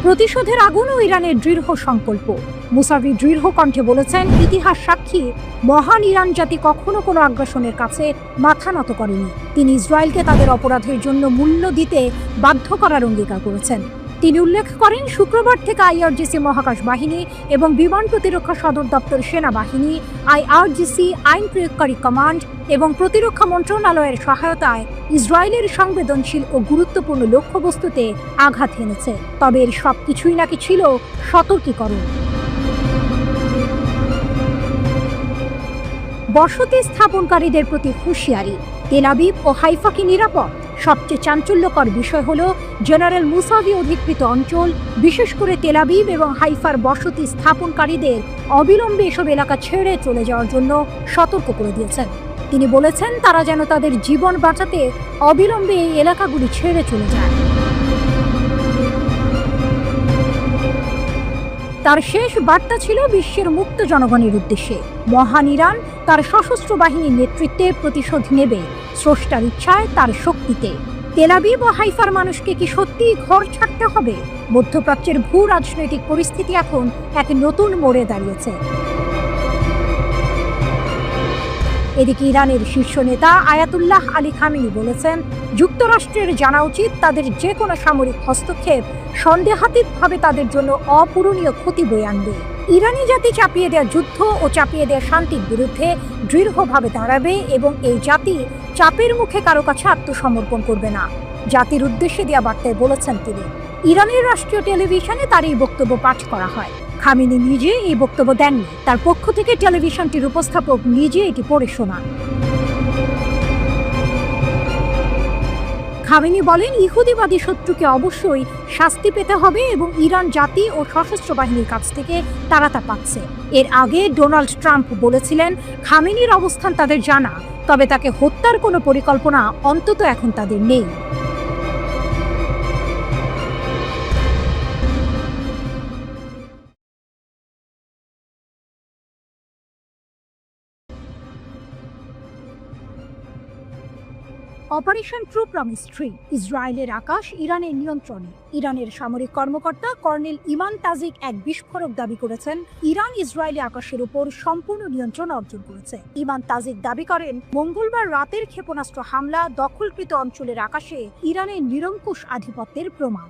Speaker 1: প্রতিশোধের আগুন ও ইরানের দৃঢ় সংকল্প। মুসাভি দৃঢ় কণ্ঠে বলেছেন, ইতিহাস সাক্ষী, মহান ইরান জাতি কখনো কোনো আগ্রাসনের কাছে মাথা নত করেনি। তিনি ইসরায়েলকে তাদের অপরাধের জন্য মূল্য দিতে বাধ্য করার অঙ্গীকার করেছেন। তিনি উল্লেখ করেন, শুক্রবার থেকে IRGC মহাকাশ বাহিনী এবং বিমান প্রতিরক্ষা সদর দপ্তর সেনাবাহিনী, IRGC আইন প্রয়োগকারী কমান্ড এবং প্রতিরক্ষা মন্ত্রণালয়ের সহায়তায় ইসরায়েলের সংবেদনশীল ও গুরুত্বপূর্ণ লক্ষ্যবস্তুতে আঘাত হেনেছে। তবে এর সবকিছুই নাকি ছিল সতর্কীকরণ। বসতি স্থাপনকারীদের প্রতি হুঁশিয়ারি, তেল আবিব ও হাইফা কি নিরাপদ? সবচেয়ে চাঞ্চল্যকর বিষয় হলো, জেনারেল মুসাভি অধিকৃত অঞ্চল, বিশেষ করে তেল আবিব এবং হাইফার বসতি স্থাপনকারীদের অবিলম্বে এসব এলাকা ছেড়ে চলে যাওয়ার জন্য সতর্ক করে দিয়েছেন। তিনি বলেছেন, তারা যেন তাদের জীবন বাঁচাতে অবিলম্বে এই এলাকাগুলি ছেড়ে চলে যায়। তার শেষ বার্তা ছিল বিশ্বের মুক্ত জনগণের উদ্দেশ্যে। মহান ইরান তার সশস্ত্র বাহিনীর নেতৃত্বে প্রতিশোধ নেবে, স্রষ্টার ইচ্ছায়, তার শক্তিতে। তেল আবিব ও হাইফার মানুষকে কি সত্যিই ঘর ছাড়তে হবে? মধ্যপ্রাচ্যের ভূ রাজনৈতিক পরিস্থিতি এখন এক নতুন মোড়ে দাঁড়িয়েছে। এদিকে ইরানের শীর্ষ নেতা আয়াতুল্লাহ আলী খামেনি বলেছেন, যুক্তরাষ্ট্রের জানা উচিত তাদের যে কোনো সামরিক হস্তক্ষেপ সন্দেহাতীতভাবে তাদের জন্য অপূরণীয় ক্ষতি বয়ে আনবে। ইরানি জাতি চাপিয়ে দেওয়া যুদ্ধ ও চাপিয়ে দেওয়া শান্তির বিরুদ্ধে দৃঢ়ভাবে দাঁড়াবে এবং এই জাতি চাপের মুখে কারো কাছে আত্মসমর্পণ করবে না, জাতির উদ্দেশ্যে দেওয়া বার্তায় বলেছেন তিনি। ইরানের রাষ্ট্রীয় টেলিভিশনে তার এই বক্তব্য পাঠ করা হয়। খামেনি নিজে এই বক্তব্য দেননি, তার পক্ষ থেকে টেলিভিশনটির উপস্থাপক নিজে এটি পড়ে শোনান। খামেনি বলেন, ইহুদিবাদী শত্রুকে অবশ্যই শাস্তি পেতে হবে এবং ইরান জাতি ও সশস্ত্র বাহিনীর কাছ থেকে তারা তা পাচ্ছে। এর আগে ডোনাল্ড ট্রাম্প বলেছিলেন, খামেনির অবস্থান তাদের জানা, তবে তাকে হত্যার কোনো পরিকল্পনা অন্তত এখন তাদের নেই। অপারেশন ট্রু প্রমিস 3, ইসরায়েলের আকাশ ইরানের নিয়ন্ত্রণে। ইরানের সামরিক কর্মকর্তা কর্নেল ইমান তাজিক এক বিস্ফোরক দাবি করেছেন, ইরান ইসরায়েলি আকাশের উপর সম্পূর্ণ নিয়ন্ত্রণ অর্জন করেছে। ইমান তাজিক দাবি করেন, মঙ্গলবার রাতের ক্ষেপণাস্ত্র হামলা দখলকৃত অঞ্চলের আকাশে ইরানের নিরঙ্কুশ আধিপত্যের প্রমাণ।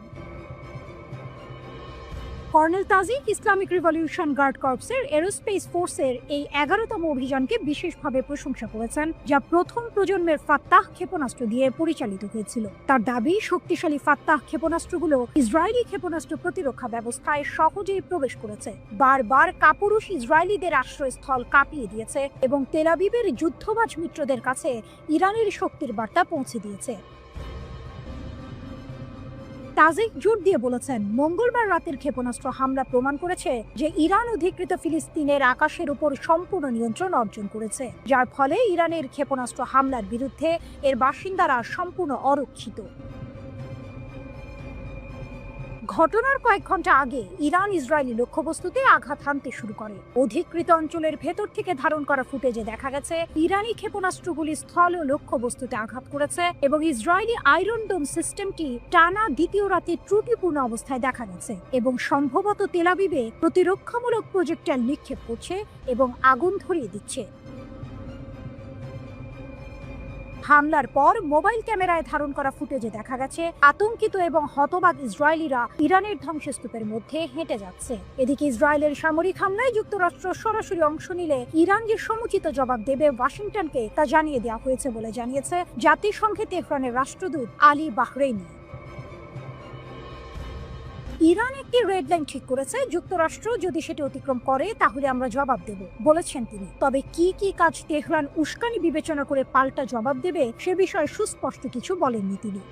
Speaker 1: Colonel Tajik Islamic revolution guard কর্পসের এরোস্পেস ফোর্সের এই 11তম অভিযানকে বিশেষভাবে প্রশংসা করেছেন, যা প্রথম প্রজন্মের ফাত্তাহ ক্ষেপণাস্ত্র দিয়ে পরিচালিত হয়েছিল। তার দাবি, শক্তিশালী ফাত্তাহ ক্ষেপণাস্ত্রগুলো ইসরায়েলি ক্ষেপণাস্ত্র প্রতিরক্ষা ব্যবস্থায় সহজেই প্রবেশ করেছে, বারবার কাপুরুষ ইসরায়েলিদের আশ্রয়স্থল কাঁপিয়ে দিয়েছে এবং তেল আবিবের যুদ্ধবাজ মিত্রদের কাছে ইরানের শক্তির বার্তা পৌঁছে দিয়েছে। তাজিক জোর দিয়ে বলেছেন, মঙ্গলবার রাতের ক্ষেপণাস্ত্র হামলা প্রমাণ করেছে যে ইরান অধিকৃত ফিলিস্তিনের আকাশের উপর সম্পূর্ণ নিয়ন্ত্রণ অর্জন করেছে, যার ফলে ইরানের ক্ষেপণাস্ত্র হামলার বিরুদ্ধে এর বাসিন্দারা সম্পূর্ণ অরক্ষিত। ঘটনার কয়েক ঘন্টা আগে ইরান ইসরায়েলি লক্ষ্যবস্তুতে আঘাত হানতে শুরু করে। অধিকৃত অঞ্চলের ভেতর থেকে ধারণ করা ফুটেজে দেখা গেছে, ইরানি ক্ষেপণাস্ত্রগুলি স্থল ও লক্ষ্যবস্তুতে আঘাত করেছে এবং ইসরায়েলি আয়রন ডোম সিস্টেমটি টানা দ্বিতীয় রাতে ত্রুটিপূর্ণ অবস্থায় দেখা গেছে এবং সম্ভবত তেল আবিবে প্রতিরক্ষামূলক প্রজেক্টাইল নিক্ষেপ করছে এবং আগুন ধরিয়ে দিচ্ছে। হামলার পর মোবাইল ক্যামেরায় ধারণ করা ফুটেজে দেখা গেছে আতঙ্কিত এবং হতবাক ইসরায়েলিরা ইরানের ধ্বংসস্তূপের মধ্যে হেঁটে যাচ্ছে। এদিকে ইসরায়েলের সামরিক হামলায় যুক্তরাষ্ট্র সরাসরি অংশ নিলে ইরান যে সমুচিত জবাব দেবে ওয়াশিংটনকে তা জানিয়ে দেওয়া হয়েছে বলে জানিয়েছে জাতিসংঘে তেহরানের রাষ্ট্রদূত আলী বাহরেইনি। ইরান একটি রেড লাইন ঠিক করেছে, যুক্তরাষ্ট্র যদি সেটি অতিক্রম করে তাহলে আমরা জবাব দেব বলেছেন তিনি। তবে কি কি কাজ তেহরান উস্কানি বিবেচনা করে পাল্টা জবাব দেবে সে বিষয়ে সুস্পষ্ট কিছু বলেননি তিনি।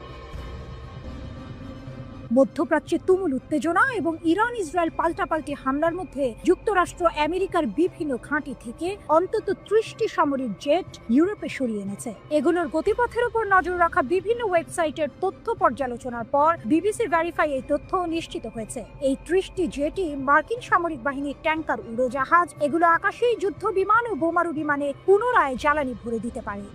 Speaker 1: মধ্যপ্রাচ্যে তুমুল উত্তেজনা এবং ইরান ইসরায়েল পাল্টাপাল্টি হামলার মধ্যে যুক্তরাষ্ট্র আমেরিকার বিভিন্ন ঘাঁটি থেকে অন্তত 30টি সামরিক জেট ইউরোপে সরিয়ে এনেছে। এগুলোর গতিপথের উপর নজর রাখা বিভিন্ন ওয়েবসাইটের তথ্য পর্যালোচনার পর বিবিসি ভেরিফাই এই তথ্য নিশ্চিত হয়েছে। এই 30টি জেটই মার্কিন সামরিক বাহিনীর ট্যাঙ্কার, উড়োজাহাজ, এগুলো আকাশেই যুদ্ধ বিমান ও বোমারু বিমানে পুনরায় জ্বালানি ভরে দিতে পারে।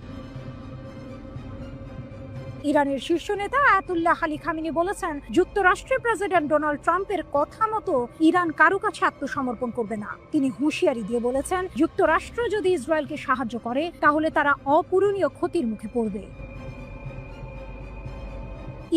Speaker 1: ইরানের শীর্ষ নেতা আয়াতুল্লাহ আলী খামেনি বলেছেন, যুক্তরাষ্ট্রের প্রেসিডেন্ট ডোনাল্ড ট্রাম্পের কথা মতো ইরান কারো কাছে আত্মসমর্পণ করবে না। তিনি হুঁশিয়ারি দিয়ে বলেছেন, যুক্তরাষ্ট্র যদি ইসরায়েলকে সাহায্য করে তাহলে তারা অপূরণীয় ক্ষতির মুখে পড়বে।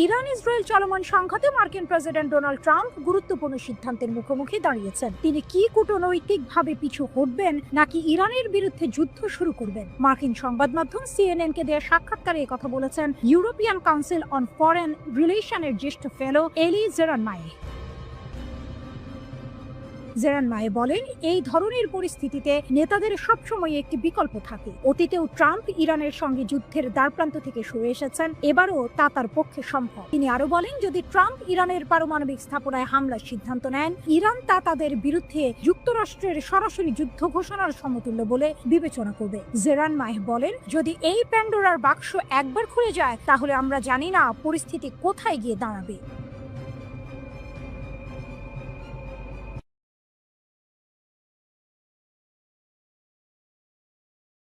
Speaker 1: ইরান ইসরায়েল চলমান সংঘাতে মার্কিন প্রেসিডেন্ট ডোনাল্ড ট্রাম্প গুরুত্বপূর্ণ সিদ্ধান্তের মুখোমুখি দাঁড়িয়েছেন। তিনি কি কূটনৈতিকভাবে পিছু হটবেন নাকি ইরানের বিরুদ্ধে যুদ্ধ শুরু করবেন? মার্কিন সংবাদ মাধ্যম সিএনএন-কে দেওয়া সাক্ষাৎকারে কথা বলেছেন ইউরোপিয়ান কাউন্সিল অন ফরেন রিলেশনের জ্যেষ্ঠ ফেলো এলি জেরানমায়ে। জেরানমায়ে বলেন, এই ধরনের পরিস্থিতিতে নেতাদের সবসময় একটি বিকল্প থাকে। অতীতেও ট্রাম্প ইরানের সঙ্গে যুদ্ধের দ্বারপ্রান্ত থেকে সরে এসেছেন, এবারও তা তার পক্ষে সম্ভব। তিনি আরো বলেন, যদি ট্রাম্প ইরানের পারমাণবিক স্থাপনায় হামলার সিদ্ধান্ত নেন, ইরান তা তাদের বিরুদ্ধে যুক্তরাষ্ট্রের সরাসরি যুদ্ধ ঘোষণার সমতুল্য বলে বিবেচনা করবে। জেরানমায়ে বলেন, যদি এই প্যান্ডোরার বাক্স একবার খুলে যায় তাহলে আমরা জানি না পরিস্থিতি কোথায় গিয়ে দাঁড়াবে।